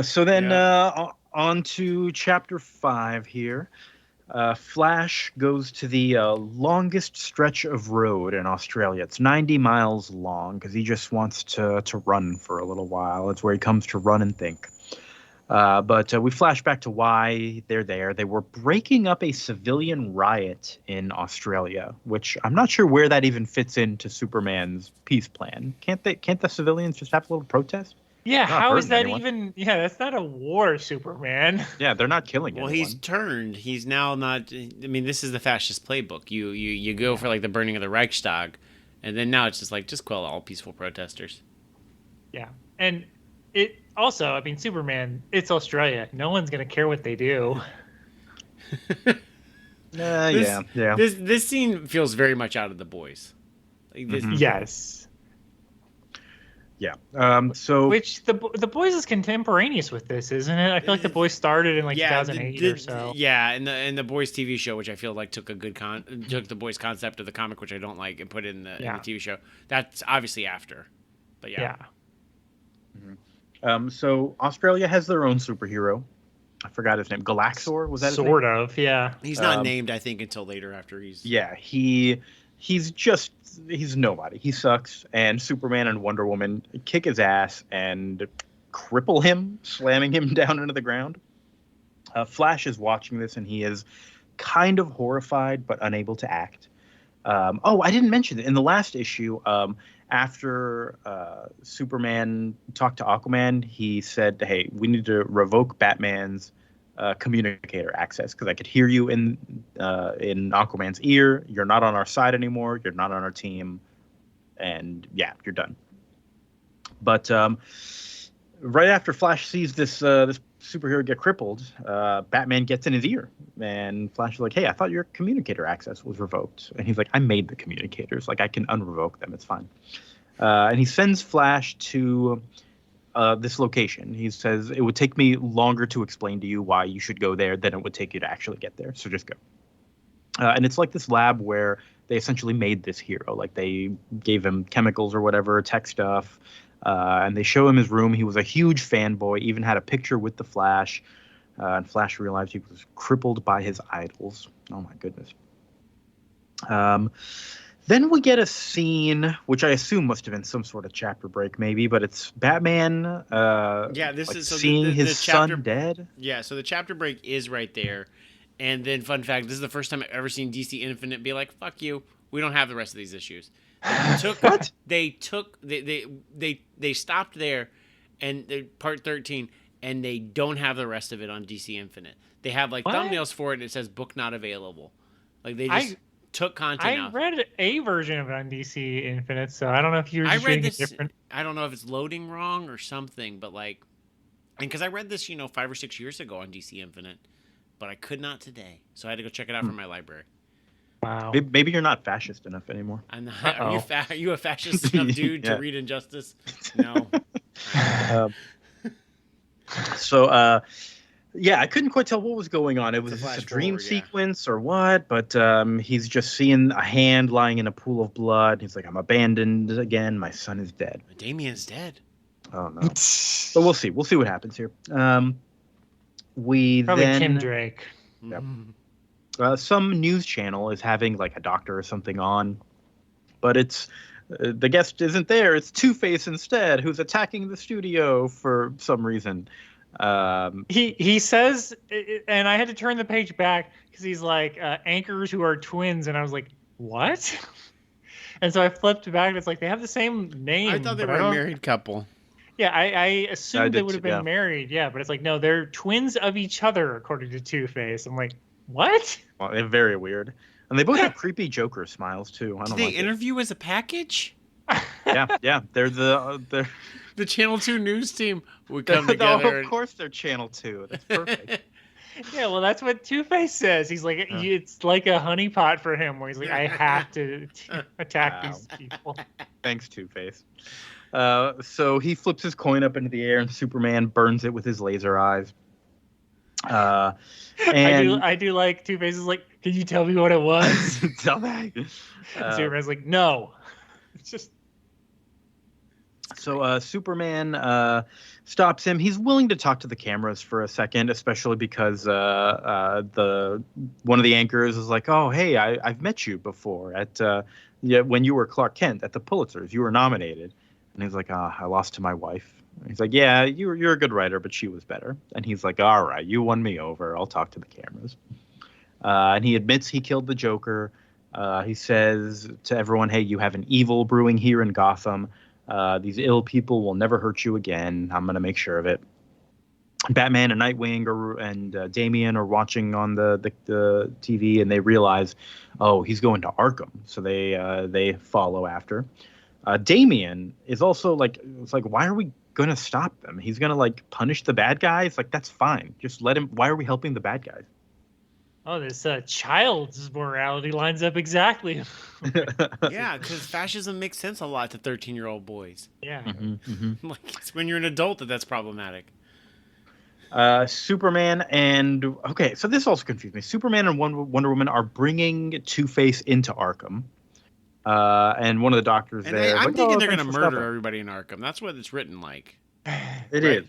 So then on to chapter 5 here. Flash goes to the longest stretch of road in Australia. It's 90 miles long because he just wants to run for a little while. It's where he comes to run and think. But we flash back to why they're there. They were breaking up a civilian riot in Australia, which I'm not sure where that even fits into Superman's peace plan. Can't the civilians just have a little protest?
Yeah, how is that even? Yeah, that's not a war, Superman.
Yeah, they're not killing anyone.
Well, he's turned. He's now not. I mean, this is the fascist playbook. You go for like the burning of the Reichstag, and then now it's just quell all peaceful protesters.
Yeah, and it also, I mean, Superman. It's Australia. No one's gonna care what they do.
Yeah.
This scene feels very much out of The Boys. Like this,
Yes.
Yeah. So
which the Boys is contemporaneous with this, isn't it? I feel like the Boys started in 2008 or so.
Yeah, and the Boys TV show, which I feel like took the Boys concept of the comic, which I don't like, and put it in the TV show. That's obviously after, but yeah.
So Australia has their own superhero. I forgot his name. Galaxor, was that his name?
Sort of, yeah.
He's not named, I think, until later after he's.
Yeah, he's nobody. He sucks, and Superman and Wonder Woman kick his ass and cripple him, slamming him down into the ground. Flash is watching this, and he is kind of horrified but unable to act. I didn't mention it. In the last issue, after Superman talked to Aquaman, he said, hey, we need to revoke Batman's communicator access because I could hear you in Aquaman's ear. You're not on our side anymore. You're not on our team, and yeah, you're done. But right after Flash sees this superhero get crippled, Batman gets in his ear, and Flash is like, "Hey, I thought your communicator access was revoked," and he's like, "I made the communicators. Like I can unrevoke them. It's fine." And he sends Flash to this location. He says, it would take me longer to explain to you why you should go there than it would take you to actually get there. So just go. And it's like this lab where they essentially made this hero. Like they gave him chemicals or whatever, tech stuff. And they show him his room. He was a huge fanboy, even had a picture with the Flash. And Flash realized he was crippled by his idols. Oh my goodness. Then we get a scene, which I assume must have been some sort of chapter break, maybe, but it's Batman.
This is
seeing his son dead.
Yeah, so the chapter break is right there, And then, fun fact, this is the first time I've ever seen DC Infinite be like, "Fuck you, we don't have the rest of these issues."
What?
They stopped there, and part 13, and they don't have the rest of it on DC Infinite. They have like thumbnails for it, and it says "book not available." Like they just took content out.
I read a version of it on DC Infinite, so I don't know if you were just reading it different.
I don't know if it's loading wrong or something, but like, and because I read this, 5 or 6 years ago on DC Infinite, but I could not today, so I had to go check it out from my library.
Wow.
Maybe you're not fascist enough anymore.
I'm not, are you a fascist enough dude to read Injustice? No.
Yeah, I couldn't quite tell what was going on. It was a dream sequence or what, but he's just seeing a hand lying in a pool of blood. He's like, I'm abandoned again. My son is dead.
Damien's dead.
Oh, no. But we'll see. We'll see what happens here.
Probably Tim Drake.
Yep. Some news channel is having like a doctor or something on, but it's the guest isn't there. It's Two-Face instead, who's attacking the studio for some reason.
He says, and I had to turn the page back because he's like anchors who are twins, and I was like, what? And so I flipped back, and it's like they have the same name.
I thought they were a married couple.
Yeah, I assumed they would have been married. Yeah, but it's like, no, they're twins of each other, according to Two-Face. I'm like, what?
Well, they're very weird, and they both have creepy Joker smiles too. I don't.
Did they interview as a package?
Yeah. They're the
Channel 2 news team would come together.
Of course, they're Channel 2. That's perfect.
Yeah, well, that's what Two-Face says. He's like, it's like a honeypot for him, where he's like, I have to attack these people.
Thanks, Two-Face. So he flips his coin up into the air, and Superman burns it with his laser eyes. And
I do like Two-Face is like, can you tell me what it was?
Tell me.
Superman's like, no. It's just.
So Superman stops him. He's willing to talk to the cameras for a second, especially because one of the anchors is like, "Oh, hey, I've met you before at when you were Clark Kent at the Pulitzers. You were nominated." And he's like, "I lost to my wife." And he's like, "Yeah, you're a good writer, but she was better." And he's like, "All right, you won me over. I'll talk to the cameras." And he admits he killed the Joker. He says to everyone, "Hey, you have an evil brewing here in Gotham. These ill people will never hurt you again. I'm going to make sure of it." Batman and Nightwing and Damian are watching on the TV, and they realize, oh, he's going to Arkham. So they follow after. Damian is also like, it's like, why are we going to stop them? He's going to like punish the bad guys. Like, that's fine. Just let him. Why are we helping the bad guys?
Oh, this child's morality lines up exactly.
Yeah, because fascism makes sense a lot to 13-year-old boys.
Yeah.
Like, it's when you're an adult that's problematic.
Superman and... Okay, so this also confused me. Superman and Wonder Woman are bringing Two-Face into Arkham. And one of the doctors
and
there...
I'm thinking they're going to murder everybody in Arkham. That's what it's written like.
It is.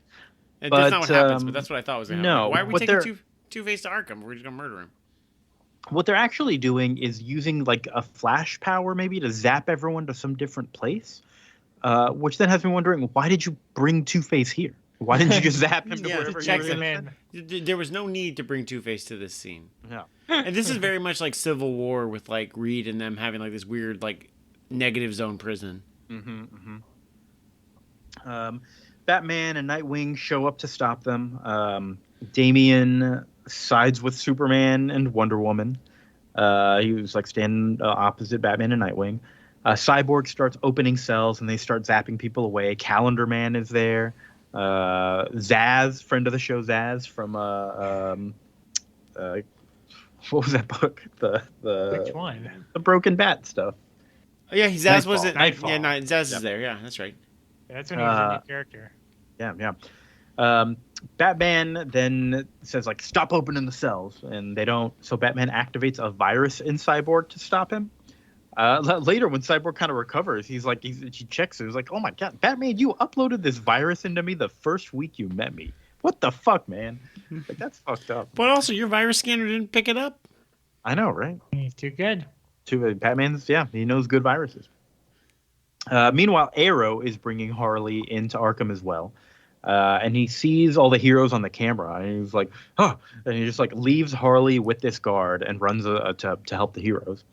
That's not what happens, but that's what I thought was going to happen.
No.
Like, why are we taking Two-Face to Arkham? We're just going to murder him.
What they're actually doing is using like a flash power maybe to zap everyone to some different place, which then has me wondering, why did you bring Two-Face here? Why didn't you just zap him to wherever you
check him in?
There was no need to bring Two-Face to this scene.
Yeah.
And this is very much like Civil War with like Reed and them having like this weird like negative zone prison.
Batman and Nightwing show up to stop them. Damian sides with Superman and Wonder Woman. He was like standing opposite Batman and Nightwing. Cyborg starts opening cells and they start zapping people away. Calendar Man is there. Zaz, friend of the show, Zaz from what was that book?
Which one?
The Broken Bat stuff.
Oh yeah, Zaz was it?
Nightfall.
Yeah, Zaz is there. Yeah, that's right.
Yeah, that's when he was a new character.
Yeah. Batman then says like, stop opening the cells, and they don't. So Batman activates a virus in Cyborg to stop him. Later, when Cyborg kind of recovers, he checks it. He's like, oh my God, Batman, you uploaded this virus into me the first week you met me. What the fuck, man? Like, that's fucked up.
But also, your virus scanner didn't pick it up.
I know, right?
He's too good.
Batman's, he knows good viruses. Meanwhile, Arrow is bringing Harley into Arkham as well. And he sees all the heroes on the camera, and he's like, "Huh!" And he just like leaves Harley with this guard and runs to help the heroes.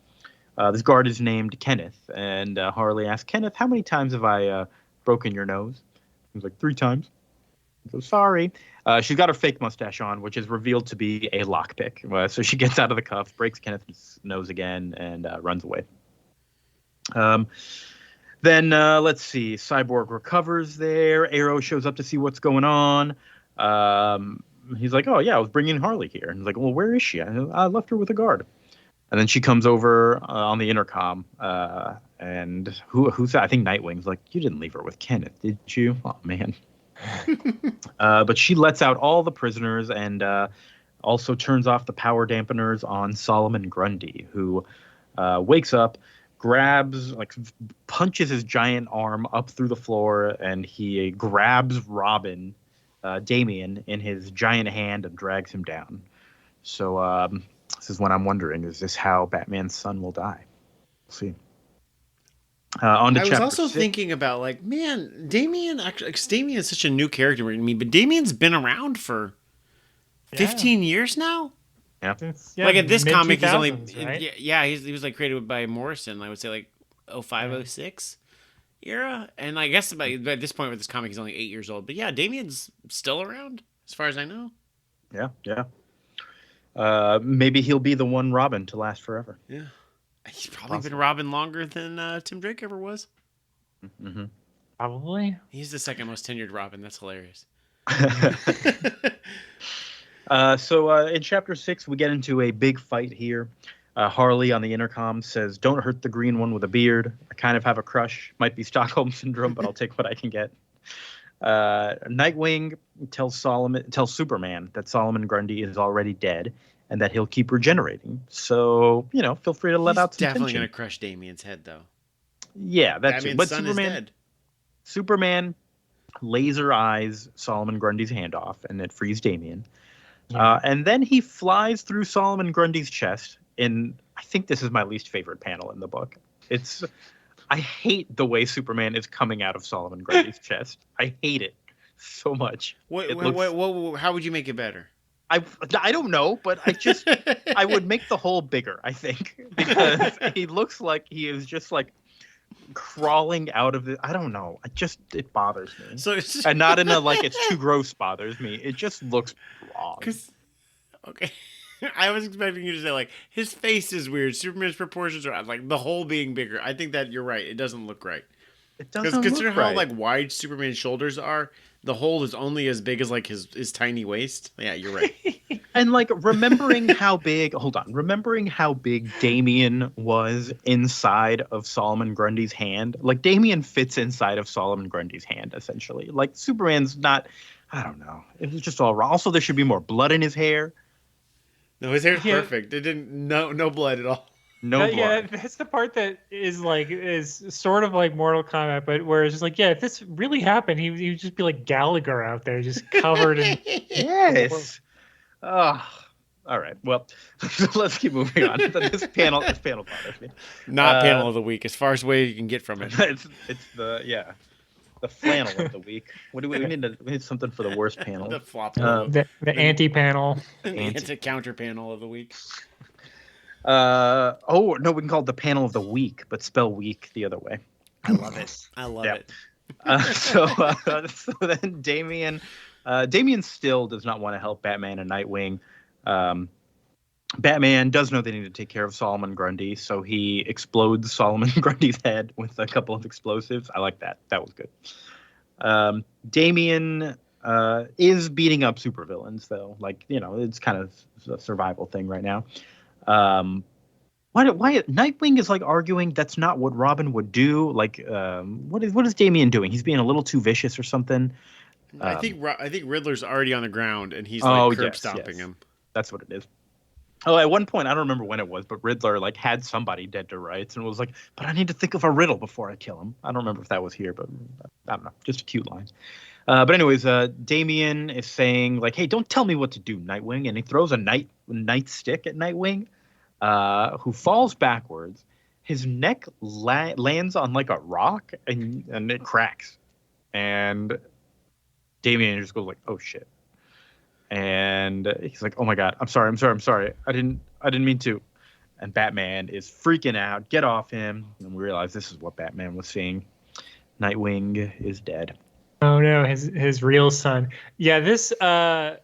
This guard is named Kenneth, and Harley asks Kenneth, "How many times have I broken your nose?" He's like, "3 times." He goes, "Sorry." She's got her fake mustache on, which is revealed to be a lockpick. So she gets out of the cuffs, breaks Kenneth's nose again, and runs away. Then let's see. Cyborg recovers there. Arrow shows up to see what's going on. He's like, "Oh yeah, I was bringing Harley here." And he's like, "Well, where is she?" I left her with a guard. And then she comes over on the intercom. And who's that? I think Nightwing's like, "You didn't leave her with Kenneth, did you?" Oh man. But she lets out all the prisoners and also turns off the power dampeners on Solomon Grundy, who wakes up, grabs, like punches his giant arm up through the floor, and he grabs Damian in his giant hand and drags him down. So this is when I'm wondering, is this how Batman's son will die? We'll see. On to
I was
chapter
also
6.
thinking about like, man, Damian actually, cause Damian is such a new character to me, but Damian's been around for 15 years now.
Yeah.
Like at this comic, he's only
right?
he was like created by Morrison. I would say like 05, 06 era, and I guess by this point with this comic, he's only 8 years old. But yeah, Damian's still around as far as I know.
Yeah. Maybe he'll be the one Robin to last forever.
Yeah, he's probably been Robin longer than Tim Drake ever was.
Mm-hmm.
Probably.
He's the second most tenured Robin. That's hilarious.
So in chapter 6, we get into a big fight here. Harley on the intercom says, "Don't hurt the green one with a beard. I kind of have a crush. Might be Stockholm syndrome, but I'll take what I can get." Nightwing tells Superman that Solomon Grundy is already dead and that he'll keep regenerating. So, feel free to let out some
definitely
tension.
Gonna crush Damian's head though.
Yeah, that's it. But
son is dead.
Superman laser eyes Solomon Grundy's hand off, and it frees Damian.
Yeah.
And then he flies through Solomon Grundy's chest. And I think this is my least favorite panel in the book. I hate the way Superman is coming out of Solomon Grundy's chest. I hate it so much.
How would you make it better?
I don't know, but I would make the hole bigger, I think, because he looks like he is just like crawling out of the. I don't know. It bothers me. And not in a like it's too gross bothers me. It just looks wrong.
Okay. I was expecting you to say like his face is weird. Superman's proportions are like the hole being bigger. I think that you're right. It doesn't look right.
It doesn't
consider
look
how
right.
like wide Superman's shoulders are. The hole is only as big as like his tiny waist. Yeah, you're right.
And like remembering how big Damian was inside of Solomon Grundy's hand. Like Damian fits inside of Solomon Grundy's hand essentially. Like Superman's not. I don't know. It was just all wrong. Also, there should be more blood in his hair.
No, his hair's perfect. It didn't no blood at all.
No blood.
Yeah, that's the part that is sort of like Mortal Kombat, but where it's just like, yeah, if this really happened, he would just be like Gallagher out there, just covered in.
Yes. Oh, all right. Well, let's keep moving on. This panel bothers me.
Not panel of the week, as far as way you can get from it.
It's the flannel of the week. What do we need something for the worst panel?
The flop.
The anti-panel.
The anti-counter panel of the week.
Oh no, we can call it the panel of the week, but spell week the other way.
I love it. I love it.
So then Damian still does not want to help Batman and Nightwing. Batman does know they need to take care of Solomon Grundy, so he explodes Solomon Grundy's head with a couple of explosives. I like that. That was good. Damian is beating up supervillains, though. Like, it's kind of a survival thing right now. Why Nightwing is like arguing that's not what Robin would do. Like, what is Damian doing? He's being a little too vicious or something.
I think Riddler's already on the ground and he's like curb stomping him.
That's what it is. Oh, at one point, I don't remember when it was, but Riddler like had somebody dead to rights and was like, "But I need to think of a riddle before I kill him." I don't remember if that was here, but I don't know. Just a cute line. But anyways, Damian is saying like, "Hey, don't tell me what to do, Nightwing," and he throws a nightstick at Nightwing, who falls backwards. His neck lands on like a rock and it cracks. And Damian just goes like, "Oh shit," and he's like, "Oh my god, I'm sorry. I didn't mean to." And Batman is freaking out. Get off him! And we realize this is what Batman was seeing. Nightwing is dead.
Oh no, his real son. Yeah, this other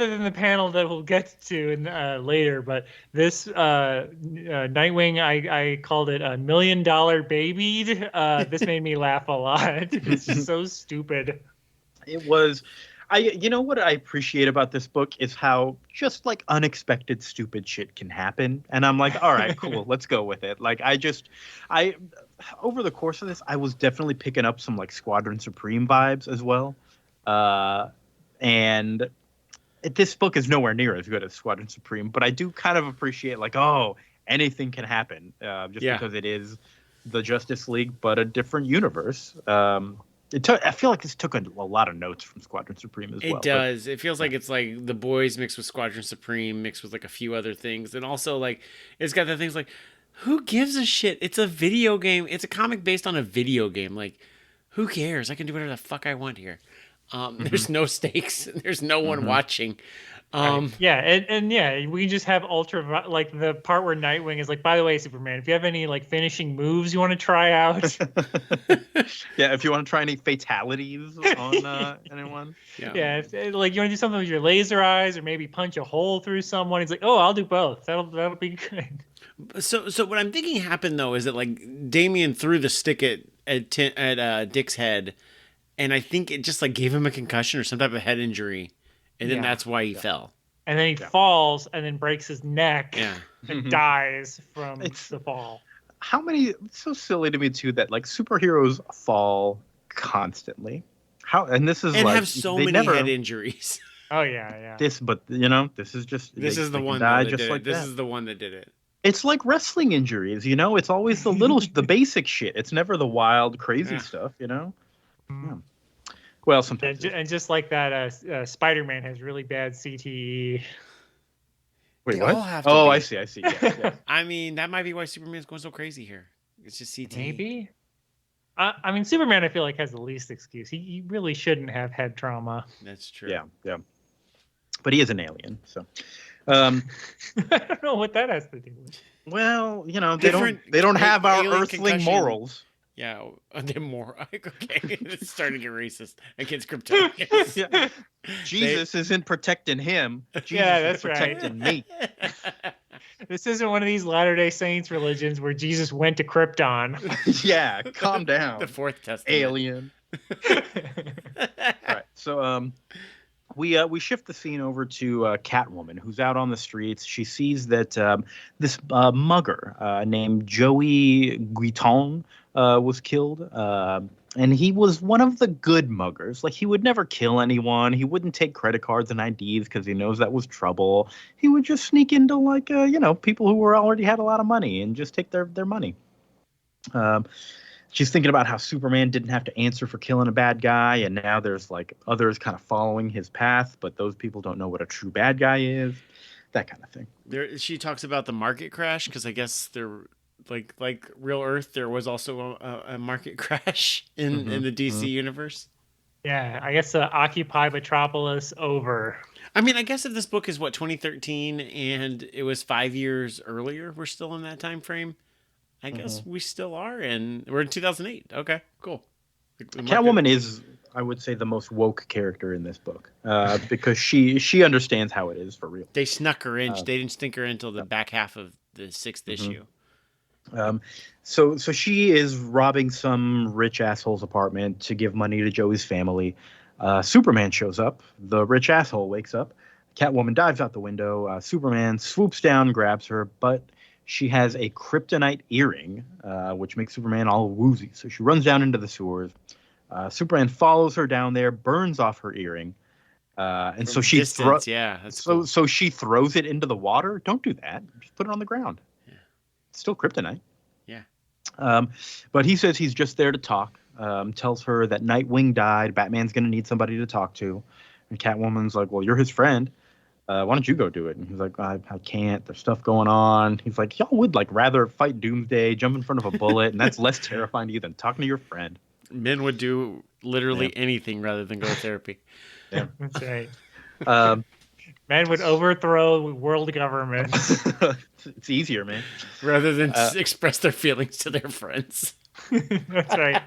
than the panel that we'll get to later, but this Nightwing, I called it $1 million baby. This made me laugh a lot. It's just so stupid.
It was. You know what I appreciate about this book is how just like unexpected stupid shit can happen. And I'm like, all right, cool, let's go with it. Like I over the course of this, I was definitely picking up some like Squadron Supreme vibes as well. And this book is nowhere near as good as Squadron Supreme, but I do kind of appreciate like, oh, anything can happen because it is the Justice League, but a different universe. I feel like this took a lot of notes from Squadron Supreme as well.
It does. It feels like it's like The Boys mixed with Squadron Supreme mixed with like a few other things. And also like it's got the things like, who gives a shit? It's a video game. It's a comic based on a video game. Like, who cares? I can do whatever the fuck I want here. There's no stakes. There's no one watching.
Yeah, and yeah, we just have ultra like the part where Nightwing is like, by the way, Superman, if you have any like finishing moves you want to try out.
Yeah, if you want to try any fatalities on anyone.
Yeah, like you want to do something with your laser eyes or maybe punch a hole through someone. He's like, oh, I'll do both. That'll be good.
So what I'm thinking happened though is that like Damian threw the stick at Dick's head, and I think it just like gave him a concussion or some type of head injury. And then that's why he fell.
And then he falls and then breaks his neck and dies from the fall.
How many? It's so silly to me too that like superheroes fall constantly. This is
and
like,
have so many head injuries.
Oh yeah.
This is just
this is the one
that
did
just
it.
like
This
that.
is the one that did it.
It's like wrestling injuries, It's always the basic shit. It's never the wild, crazy stuff, Yeah. Well, sometimes.
And just like that, Spider-Man has really bad CTE.
Wait,
They
what?
all have to
Oh,
be.
I see. Yeah.
I mean, that might be why Superman's going so crazy here. It's just CT.
Maybe. I mean, Superman, I feel like has the least excuse. He really shouldn't have head trauma.
That's true.
Yeah. But he is an alien, so.
I don't know what that has to do with.
Well, they don't have our
alien
earthling
concussion.
morals.
Yeah, they're more okay. It's starting to get racist against Kryptonians.
Yeah. Jesus isn't protecting him. Jesus
that's
is protecting me.
This isn't one of these Latter-day Saints religions where Jesus went to Krypton.
Yeah, calm down.
The Fourth Testament.
Alien. All right, so we shift the scene over to Catwoman, who's out on the streets. She sees that this mugger named Joey Guiton was killed. And he was one of the good muggers. Like, he would never kill anyone. He wouldn't take credit cards and IDs because he knows that was trouble. He would just sneak into, like, people who already had a lot of money and just take their money. She's thinking about how Superman didn't have to answer for killing a bad guy, and now there's, like, others kind of following his path, but those people don't know what a true bad guy is. That kind of thing.
She talks about the market crash because I guess there... Like Real Earth, there was also a market crash in the DC universe.
Yeah, I guess Occupy Metropolis over.
I mean, I guess if this book is 2013 and it was 5 years earlier, we're still in that time frame. I guess we still are, and we're in 2008. Okay, cool.
Catwoman is, I would say, the most woke character in this book because she understands how it is for real.
They snuck her in. They didn't sneak her in until the back half of the 6th issue.
So she is robbing some rich asshole's apartment to give money to Joey's family. Superman shows up. The rich asshole wakes up. Catwoman dives out the window. Superman swoops down, grabs her, but she has a kryptonite earring, which makes Superman all woozy. So she runs down into the sewers. Superman follows her down there, burns off her earring. And so she throws.
Yeah, that's cool.
So she throws it into the water. Don't do that. Just put it on the ground. It's still kryptonite.
Yeah.
But he says he's just there to talk. Tells her that Nightwing died. Batman's going to need somebody to talk to. And Catwoman's like, well, you're his friend. Why don't you go do it? And he's like, I can't. There's stuff going on. He's like, y'all would like rather fight Doomsday, jump in front of a bullet, and that's less terrifying to you than talking to your friend.
Men would do literally anything rather than go to therapy.
Yeah.
That's right.
Um,
Men would overthrow world governments.
it's easier, man.
Rather than express their feelings to their friends.
That's right.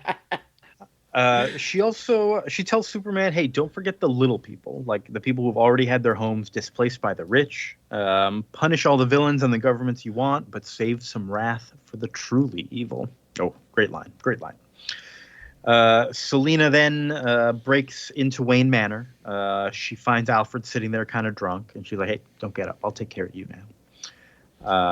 She tells Superman, "Hey, don't forget the little people, like the people who've already had their homes displaced by the rich. Punish all the villains and the governments you want, but save some wrath for the truly evil." Oh, great line, great line. Selina then breaks into Wayne Manor. She finds Alfred sitting there kind of drunk, and she's like, "Hey, don't get up. I'll take care of you now."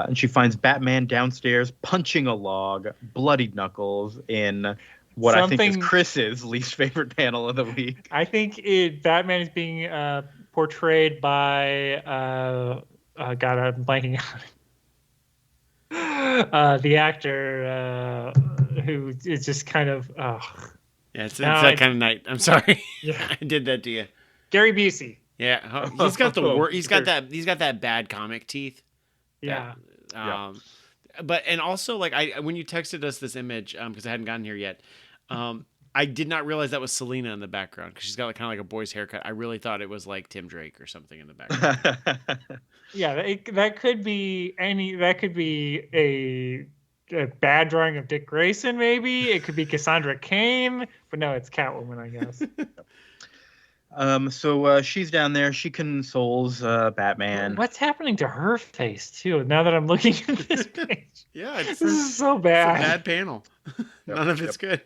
And she finds Batman downstairs punching a log, bloodied knuckles, in what I think is Chris's least favorite panel of the week.
I think Batman is being portrayed by God, I'm blanking on the actor who is just kind of
yeah, it's that kind of night. I'm sorry.
Yeah.
I did that to you.
Gary Busey.
Yeah, he's got the he's got that bad comic teeth.
Yeah.
But and also like when you texted us this image because I hadn't gotten here yet, I did not realize that was Selina in the background because she's got like kind of like a boy's haircut. I really thought it was like Tim Drake or something in the background.
Yeah, that could be any. That could be a bad drawing of Dick Grayson. Maybe it could be Cassandra Cain, but no, it's Catwoman, I guess.
So she's down there. She consoles Batman.
What's happening to her face too? Now that I'm looking at this page,
yeah,
this is so bad.
It's a bad panel. None of it's good.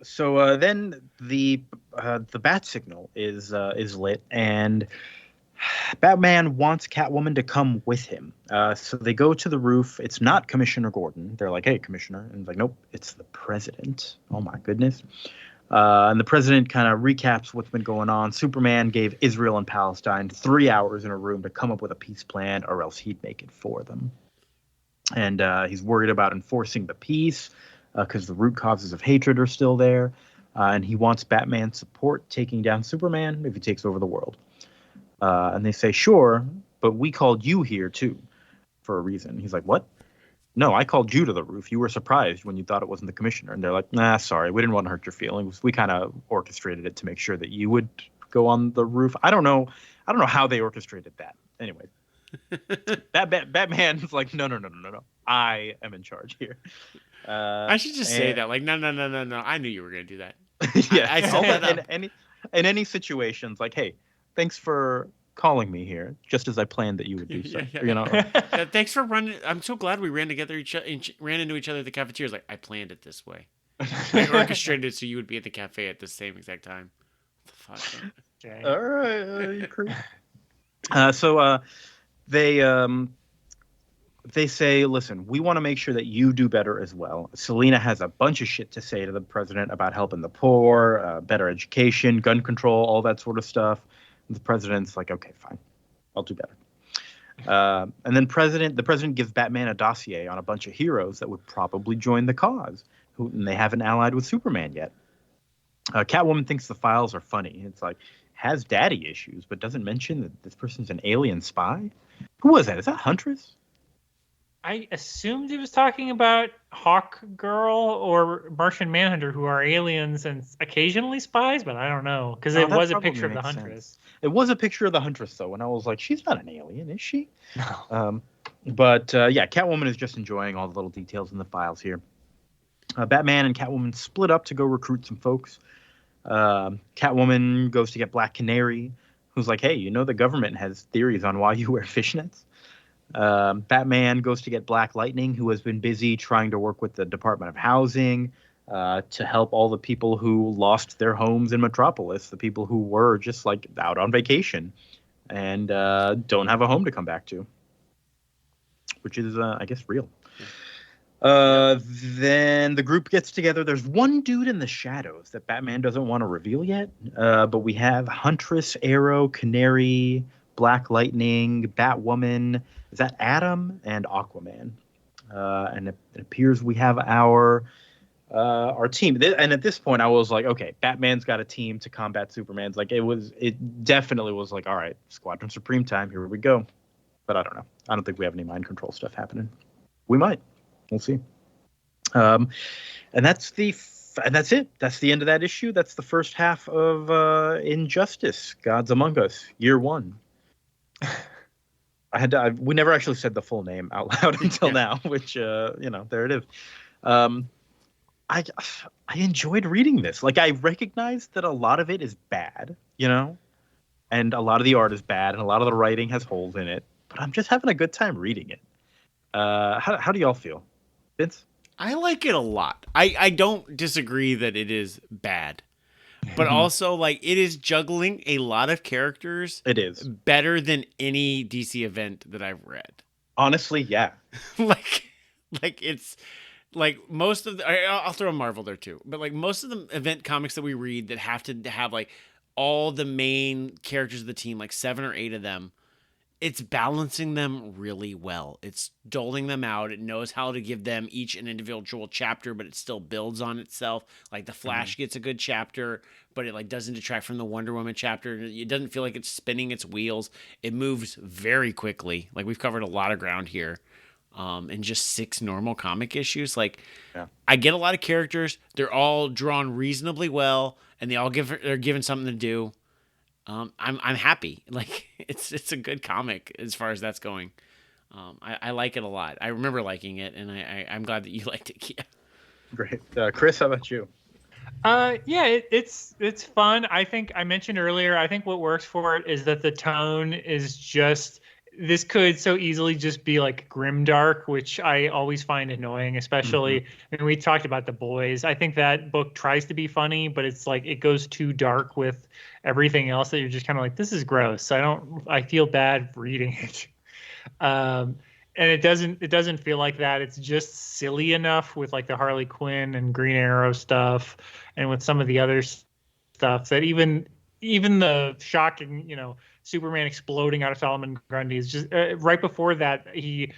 So then the bat signal is lit, and Batman wants Catwoman to come with him. So they go to the roof. It's not Commissioner Gordon. They're like, "Hey, Commissioner," and he's like, "Nope, it's the president." Oh my goodness. And the president kind of recaps what's been going on. Superman gave Israel and Palestine 3 hours in a room to come up with a peace plan, or else he'd make it for them. And he's worried about enforcing the peace because the root causes of hatred are still there. And he wants Batman's support taking down Superman if he takes over the world. And they say, "Sure, but we called you here too for a reason." He's like, "What? No, I called you to the roof. You were surprised when you thought it wasn't the commissioner." And they're like, "Nah, sorry. We didn't want to hurt your feelings. We kind of orchestrated it to make sure that you would go on the roof." I don't know how they orchestrated that. Anyway, Batman's like, no. I am in charge here.
I should just say that. Like, no. I knew you were going to do that.
Yeah.
I said that up.
In any situations, like, "Hey, thanks for calling me here, just as I planned that you would do so."
Yeah.
You know.
Thanks for running. I'm so glad we ran into each other at the cafeteria. Like, I planned it this way. I orchestrated it so you would be at the cafe at the same exact time. What the fuck?
Okay. All right. You're crazy. So they say, "Listen, we want to make sure that you do better as well." Selina has a bunch of shit to say to the president about helping the poor, better education, gun control, all that sort of stuff. The president's like, "Okay, fine, I'll do better." And then the president gives Batman a dossier on a bunch of heroes that would probably join the cause, and they haven't allied with Superman yet. Catwoman thinks the files are funny. It's like, has daddy issues, but doesn't mention that this person's an alien spy. Who was that? Is that Huntress?
I assumed he was talking about Hawk Girl or Martian Manhunter, who are aliens and occasionally spies, but I don't know because it was a picture of the Huntress.
It was a picture of the Huntress, though, and I was like, she's not an alien, is she? No. But Catwoman is just enjoying all the little details in the files here. Batman and Catwoman split up to go recruit some folks. Catwoman goes to get Black Canary, who's like, "Hey, the government has theories on why you wear fishnets." Batman goes to get Black Lightning, who has been busy trying to work with the Department of Housing to help all the people who lost their homes in Metropolis, the people who were just like out on vacation and don't have a home to come back to, which is, I guess, real. Then the group gets together. There's one dude in the shadows that Batman doesn't want to reveal yet, but we have Huntress, Arrow, Canary, Black Lightning, Batwoman. Is that Adam and Aquaman? And it appears we have our team. And at this point, I was like, okay, Batman's got a team to combat Superman's. Like, it definitely was like, all right, Squadron Supreme time. Here we go. But I don't know. I don't think we have any mind control stuff happening. We might. We'll see. And that's it. That's the end of that issue. That's the first half of Injustice: Gods Among Us, Year 1. We never actually said the full name out loud until now, which there it is. I enjoyed reading this. Like, I recognized that a lot of it is bad, and a lot of the art is bad, and a lot of the writing has holes in it. But I'm just having a good time reading it. How do y'all feel, Vince?
I like it a lot. I don't disagree that it is bad, but also like it is juggling a lot of characters.
It is
better than any DC event that I've read.
Honestly, yeah.
like it's like most of I'll throw Marvel there too, but like most of the event comics that we read that have to have like all the main characters of the team, like 7 or 8 of them, it's balancing them really well. It's doling them out. It knows how to give them each an individual chapter, but it still builds on itself. Like the Flash gets a good chapter, but it like doesn't detract from the Wonder Woman chapter. It doesn't feel like it's spinning its wheels. It moves very quickly. Like we've covered a lot of ground here. In just 6 normal comic issues. Like I get a lot of characters. They're all drawn reasonably well, and they're given something to do. I'm happy. Like it's a good comic as far as that's going. I like it a lot. I remember liking it, and I'm glad that you liked it, Kia.
Great. Chris, how about you?
It's fun. I think I mentioned earlier, I think what works for it is that the tone is just, this could so easily just be like grimdark, which I always find annoying, especially when we talked about The Boys. I think that book tries to be funny, but it's like it goes too dark with everything else that you're just kind of like, this is gross. I feel bad reading it. And it doesn't feel like that. It's just silly enough with like the Harley Quinn and Green Arrow stuff, and with some of the other stuff that even the shocking, Superman exploding out of Solomon Grundy is just right before that he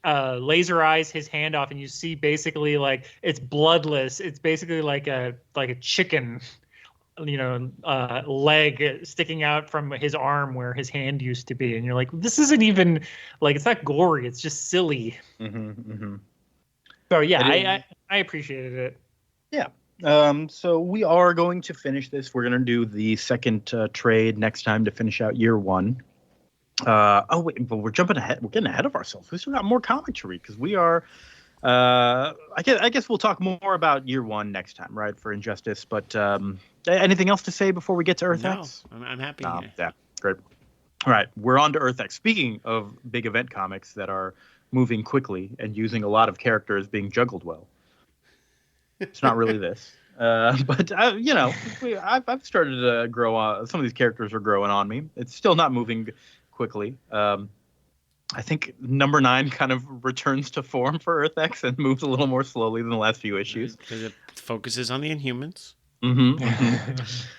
laser eyes his hand off, and you see basically like it's bloodless. It's basically like a chicken, leg sticking out from his arm where his hand used to be, and you're like, this isn't even like, it's not gory. It's just silly. So yeah, I appreciated it.
Yeah. So we are going to finish this. We're going to do the second trade next time to finish out Year 1. Oh wait, but we're jumping ahead. We're getting ahead of ourselves. We still got more comic to read because we are. I guess we'll talk more about Year 1 next time, right? For Injustice. But anything else to say before we get to Earth X?
No, I'm happy.
Yeah, great. All right, we're on to Earth X. Speaking of big event comics that are moving quickly and using a lot of characters being juggled well. It's not really this, but I've started to grow on. Some of these characters are growing on me. It's still not moving quickly. I think number 9 kind of returns to form for Earth X and moves a little more slowly than the last few issues.
Because it focuses on the Inhumans.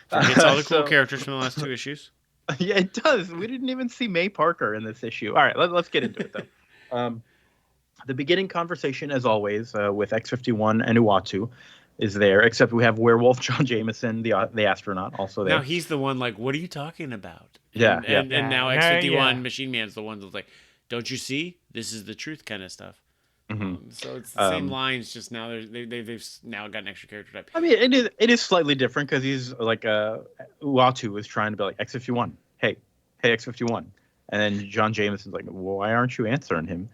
Forgets
all the cool characters from the last 2 issues.
Yeah, it does. We didn't even see May Parker in this issue. All right, let's get into it though. The beginning conversation, as always, with X-51 and Uatu is there, except we have Werewolf John Jameson, the astronaut, also there.
Now he's the one like, what are you talking about?
And
now X-51 Machine Man's the one that's like, don't you see? This is the truth kind of stuff. So it's the same lines, just now they've now got an extra character type.
I mean, it is slightly different because he's like Uatu is trying to be like, X-51, hey X-51, and then John Jameson's like, well, why aren't you answering him?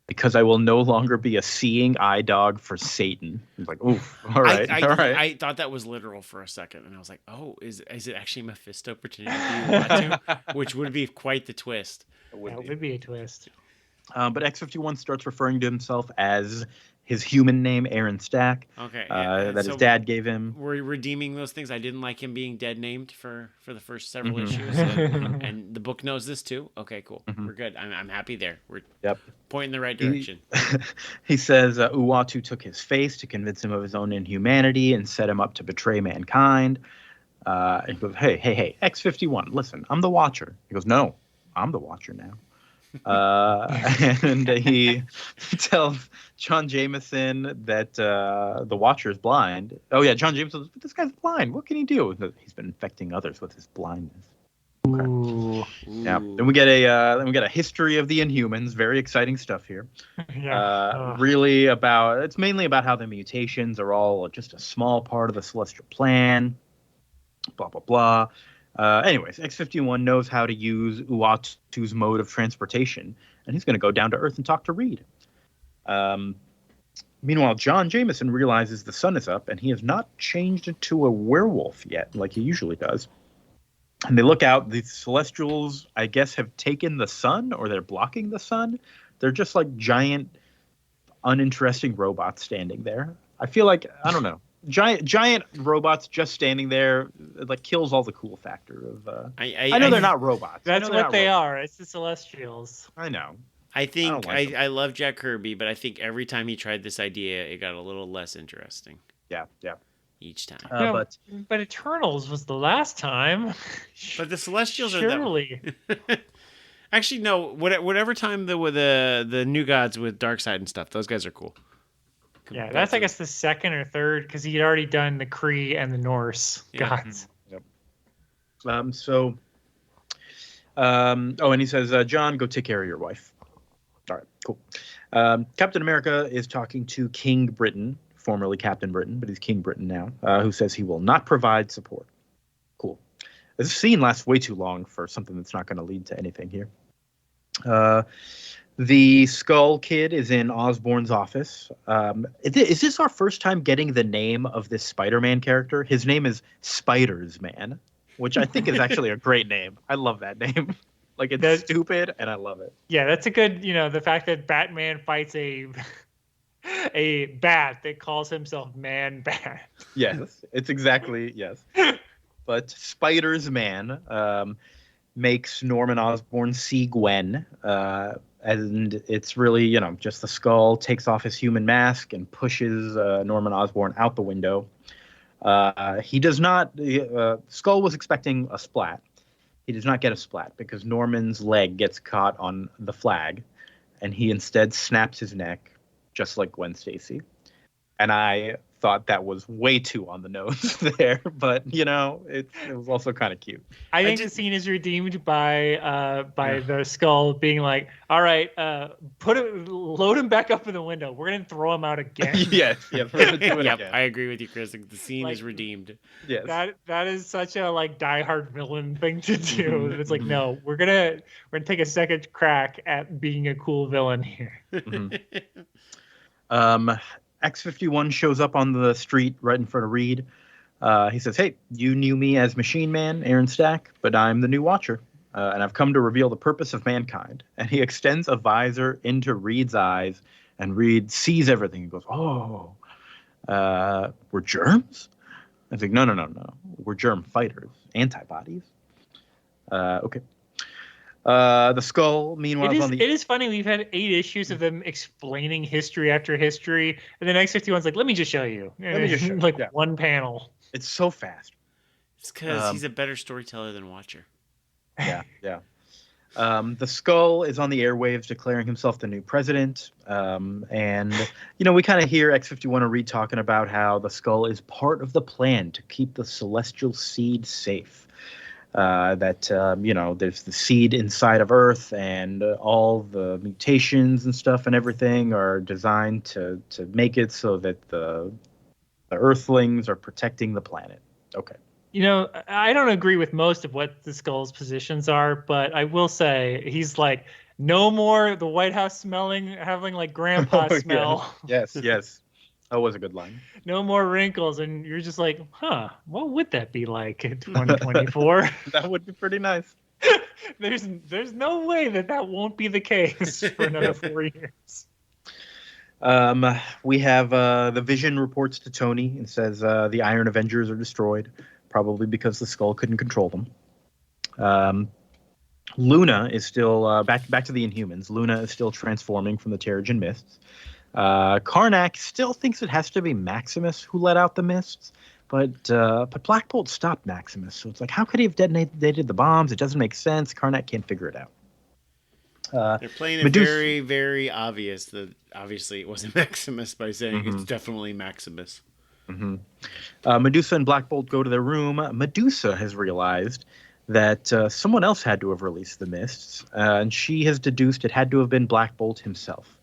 Because I will no longer be a seeing eye dog for Satan. He's like, oof, all right.
I thought that was literal for a second, and I was like, oh, is it actually Mephisto pretending to be Uatu? Which would be quite the twist.
It would be a twist.
But X-51 starts referring to himself as his human name, Aaron Stack.
Okay.
That his dad gave him.
We're redeeming those things. I didn't like him being dead named for the first several issues. And the book knows this too. Okay, cool. We're good. I'm happy there. We're pointing in the right direction.
He says Uatu took his face to convince him of his own inhumanity and set him up to betray mankind. And he goes, hey, X-51, listen, I'm the Watcher. He goes, no, I'm the Watcher now. And he tells John Jameson that the Watcher is blind. Oh yeah, John Jameson says, but this guy's blind. What can he do? He's been infecting others with his blindness.
Ooh.
Yeah. Then we get a history of the Inhumans. Very exciting stuff here.
Yeah.
It's mainly about how the mutations are all just a small part of the celestial plan. Blah blah blah. Anyways, X-51 knows how to use Uatu's mode of transportation, and he's going to go down to Earth and talk to Reed. Meanwhile, John Jameson realizes the sun is up, and he has not changed into a werewolf yet, like he usually does. And they look out. The Celestials, I guess, have taken the sun, or they're blocking the sun. They're just like giant, uninteresting robots standing there. I feel like, I don't know, giant robots just standing there, like, kills all the cool factor of. I know they're not robots.
That's what they are. It's the Celestials.
I know.
I think
I
love Jack Kirby, but I think every time he tried this idea, it got a little less interesting.
Yeah.
Each time.
But Eternals was the last time.
But the Celestials
surely.
are Actually, no. Whatever time the New Gods with Darkseid and stuff, those guys are cool.
Yeah, that's I guess the second or third, because he had already done the Kree and the Norse gods.
Yep. And he says, John, go take care of your wife. All right, cool. Captain America is talking to King Britain, formerly Captain Britain, but he's King Britain now, who says he will not provide support. Cool. This scene lasts way too long for something that's not going to lead to anything here. The Skull Kid is in Osborn's office. Is this our first time getting the name of this Spider-Man character? His name is Spiders Man, which I think is actually a great name. I love that name. Like, it's stupid, and I love it.
Yeah, that's a good, the fact that Batman fights a bat that calls himself Man Bat.
Yes, it's exactly, yes. But Spiders Man makes Norman Osborn see Gwen, and it's really, just the Skull takes off his human mask and pushes Norman Osborn out the window. He does not, Skull was expecting a splat. He does not get a splat because Norman's leg gets caught on the flag, and he instead snaps his neck, just like Gwen Stacy. And I thought that was way too on the nose there, but it was also kind of cute.
I think the scene is redeemed by the Skull being like, "All right, load him back up in the window. We're gonna throw him out again."
Yep,
I agree with you, Chris. The scene is redeemed.
Yes,
that is such a diehard villain thing to do. It's like, no, we're gonna take a second crack at being a cool villain here.
X-51 shows up on the street right in front of Reed. He says, "Hey, you knew me as Machine Man, Aaron Stack, but I'm the new Watcher, and I've come to reveal the purpose of mankind." And he extends a visor into Reed's eyes, and Reed sees everything. He goes, "Oh, we're germs?" I was like, no. We're germ fighters, antibodies. Okay. The Skull, meanwhile,
it is funny. We've had 8 issues of them explaining history after history, and then X-51's like, "Let me just show you." One panel.
It's so fast.
It's because he's a better storyteller than Watcher.
Yeah. The Skull is on the airwaves declaring himself the new president. And we kind of hear X-51 and Reed talking about how the Skull is part of the plan to keep the celestial seed safe. There's the seed inside of Earth, and all the mutations and stuff and everything are designed to make it so that the Earthlings are protecting the planet. Okay.
I don't agree with most of what the Skull's positions are, but I will say he's like, no more the White House having like grandpa smell.
Yes. That was a good line.
No more wrinkles, and you're just like, what would that be like in 2024?
That would be pretty nice.
There's no way that won't be the case for another 4 years.
We have the Vision reports to Tony and says the Iron Avengers are destroyed, probably because the Skull couldn't control them. Luna is still back to the Inhumans. Luna is still transforming from the Terrigen Mists. Karnak still thinks it has to be Maximus who let out the mists, but Black Bolt stopped Maximus, so it's like, how could he have detonated the bombs? It doesn't make sense. Karnak can't figure it out.
They're playing it very, very obvious that obviously it wasn't Maximus by saying it's definitely Maximus.
Medusa and Black Bolt go to their room. Medusa has realized that someone else had to have released the mists, and she has deduced it had to have been Black Bolt himself,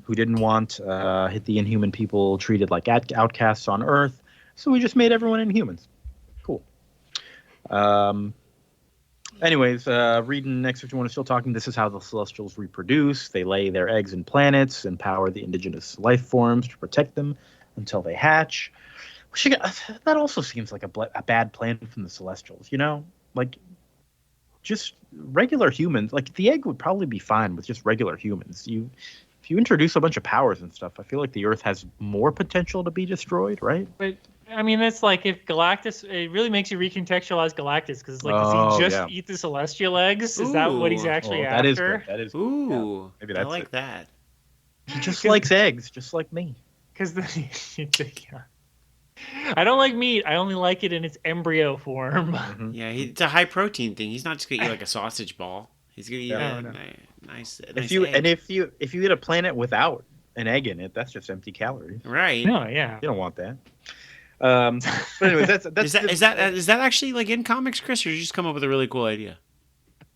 who didn't want the Inhuman people treated like outcasts on Earth, so we just made everyone Inhumans. Cool. Anyways, reading X-51 is still talking. This is how the Celestials reproduce. They lay their eggs in planets, empower the indigenous life forms to protect them until they hatch. That also seems like a bad plan from the Celestials, you know? Like, just regular humans. Like, the egg would probably be fine with just regular humans. If you introduce a bunch of powers and stuff, I feel like the Earth has more potential to be destroyed, right?
But I mean, it's like if Galactus, it really makes you recontextualize Galactus because it's like, does he just eat the Celestial eggs? Is that what he's actually after?
That is good. That is
Ooh,
good. Yeah, maybe that's
I like that.
He just likes eggs, just like me.
Because I don't like meat. I only like it in its embryo form.
Mm-hmm. Yeah, it's a high protein thing. He's not just gonna eat like a sausage ball. He's gonna eat a nice.
If you eat a planet without an egg in it, that's just empty calories.
Right.
No, yeah.
You don't want that. But anyways, that's
is that actually like in comics, Chris, or did you just come up with a really cool idea?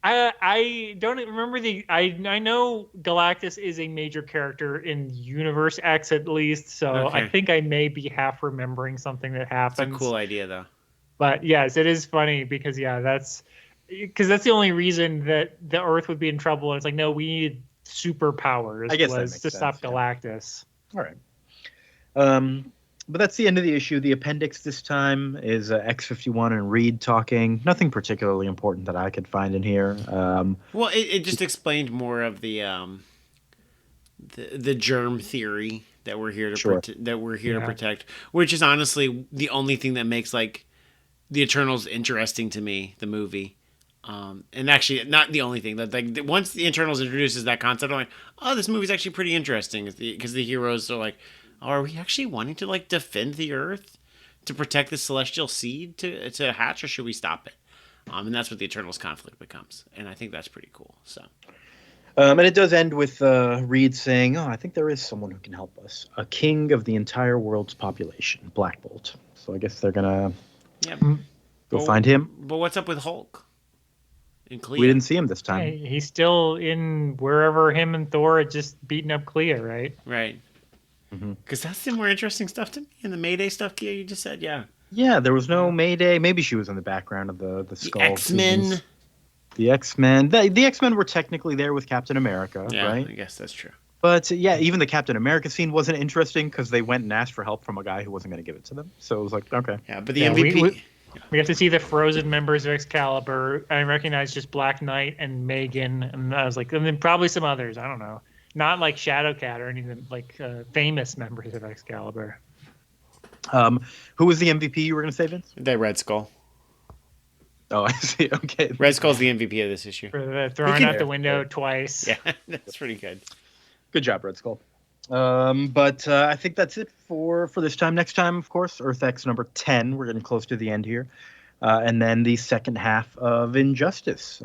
I don't remember I know Galactus is a major character in Universe X at least, so okay. I think I may be half remembering something that happens.
It's a cool idea though.
But yes, it is funny because that's the only reason that the Earth would be in trouble. And it's like, no, we need superpowers.
I guess
was to stop Galactus.
All right. But that's the end of the issue. The appendix this time is X-51 and Reed talking. Nothing particularly important that I could find in here.
Well, it just explained more of the germ theory that we're here to to protect, which is honestly the only thing that makes like the Eternals interesting to me, the movie. And actually, not the only thing that like once the Eternals introduces that concept, I'm like, oh, this movie's actually pretty interesting because the heroes are like, are we actually wanting to like defend the Earth to protect the celestial seed to hatch, or should we stop it? And that's what the Eternals conflict becomes, and I think that's pretty cool. So,
and it does end with Reed saying, "Oh, I think there is someone who can help us, a king of the entire world's population, Black Bolt." So I guess they're gonna go find him.
But what's up with Hulk? And Clea?
We didn't see him this time.
Yeah, he's still in wherever him and Thor had just beaten up Clea, right?
Right. Because that's the more interesting stuff to me. And the Mayday stuff, Kia, you just said,
Yeah, there was no Mayday. Maybe she was in the background of the Skull.
The X-Men.
The X-Men. The X-Men were technically there with Captain America, right?
I guess that's true.
But even the Captain America scene wasn't interesting because they went and asked for help from a guy who wasn't going to give it to them. So it was like, okay.
Yeah, but the MVP...
We have to see the frozen members of Excalibur. I recognize just Black Knight and Megan, and I was like, and then probably some others. I don't know. Not like Shadowcat or anything like famous members of Excalibur.
Who was the MVP you were going to say, Vince?
The Red Skull.
Oh, I see. Okay.
Red Skull's the MVP of this issue.
For throwing out the window twice.
Yeah, that's pretty good.
Good job, Red Skull. But I think that's it for this time. Next time, of course, Earth X number 10. We're getting close to the end here. And then the second half of Injustice.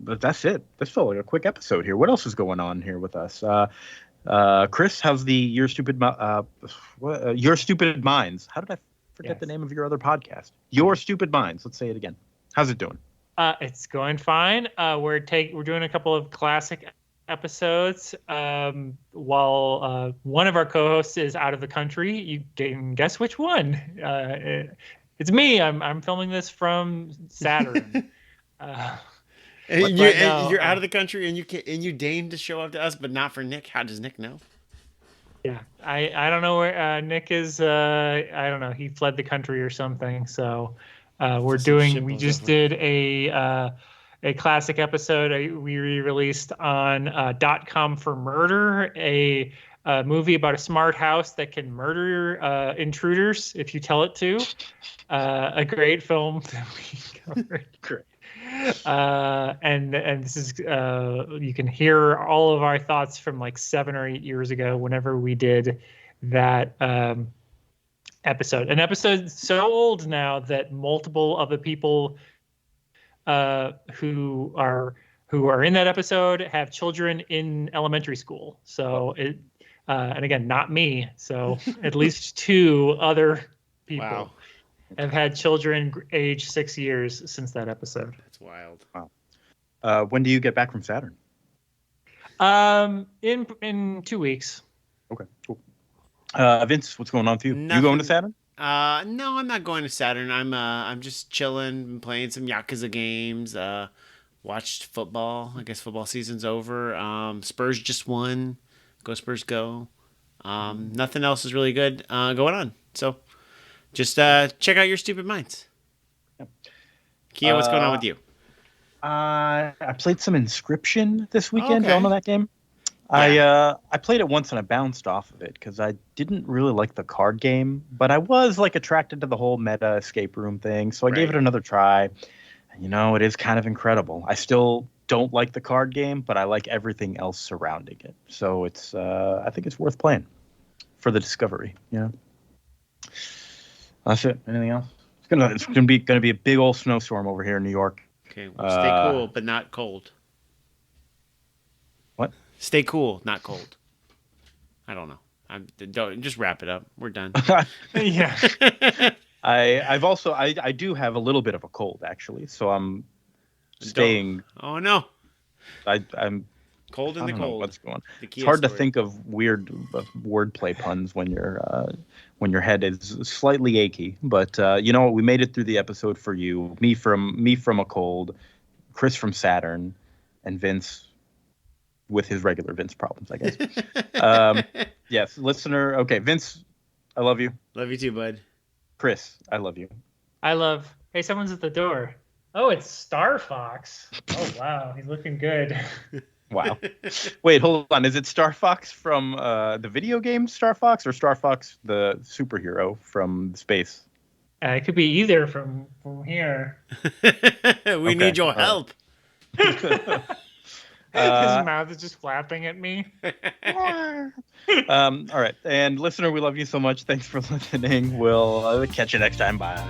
But that's it. This felt like a quick episode here. What else is going on here with us? Chris, how's the Your Stupid Minds? How did I forget the name of your other podcast? Your Stupid Minds. Let's say it again. How's it doing?
It's going fine. We're doing a couple of classic episodes while one of our co-hosts is out of the country. You can guess which one. It's me. I'm filming this from Saturn.
You're out of the country and you deign to show up to us, but not for Nick. How does Nick know?
Yeah, I don't know where Nick is. I don't know. He fled the country or something. So we just did a classic episode we released on .com for Murder, a movie about a smart house that can murder intruders if you tell it to. A great film that we covered.
Great.
And this is you can hear all of our thoughts from like 7 or 8 years ago whenever we did that episode. An episode so old now that multiple of the people who are in that episode have children in elementary school. So it and again, not me. So at least 2 other people.
Wow.
have had children age 6 years since that episode.
That's wild.
Wow. When do you get back from Saturn?
In 2 weeks.
Okay, cool. Vince, what's going on with you?
Nothing.
You going to Saturn?
No, I'm not going to Saturn. I'm just chilling, playing some Yakuza games. Watched football. I guess football season's over. Spurs just won. Go Spurs, go. Nothing else is really good going on. So just check out your stupid minds.
Yep.
Kia, what's going on with you?
I played some Inscription this weekend.
Okay.
Y'all know that game?
Yeah.
I played it once and I bounced off of it because I didn't really like the card game, but I was like attracted to the whole meta escape room thing, so I gave it another try. And, it is kind of incredible. I still don't like the card game, but I like everything else surrounding it. So it's I think it's worth playing for the discovery. That's it. Anything else? It's gonna be a big old snowstorm over here in New York.
Okay, well, stay cool, but not cold.
What?
Stay cool, not cold. I don't know. Don't just wrap it up. We're done.
Yeah.
I do have a little bit of a cold actually, so I'm staying.
Oh no.
I'm
cold in the cold.
Know what's going on? It's hard to think of weird wordplay puns when your head is slightly achy. But you know what? We made it through the episode for you. Me from a cold, Chris from Saturn, and Vince with his regular Vince problems, I guess. Yes, listener. Okay, Vince, I love you.
Love you too, bud.
Chris, I love you.
Hey, someone's at the door. Oh, it's Star Fox. Oh, wow. He's looking good.
Wow. Wait, hold on. Is it Star Fox from the video game Star Fox or Star Fox the superhero from space?
It could be either from here.
We need your help.
His mouth is just flapping at me.
All right. And listener, we love you so much. Thanks for listening. We'll catch you next time. Bye.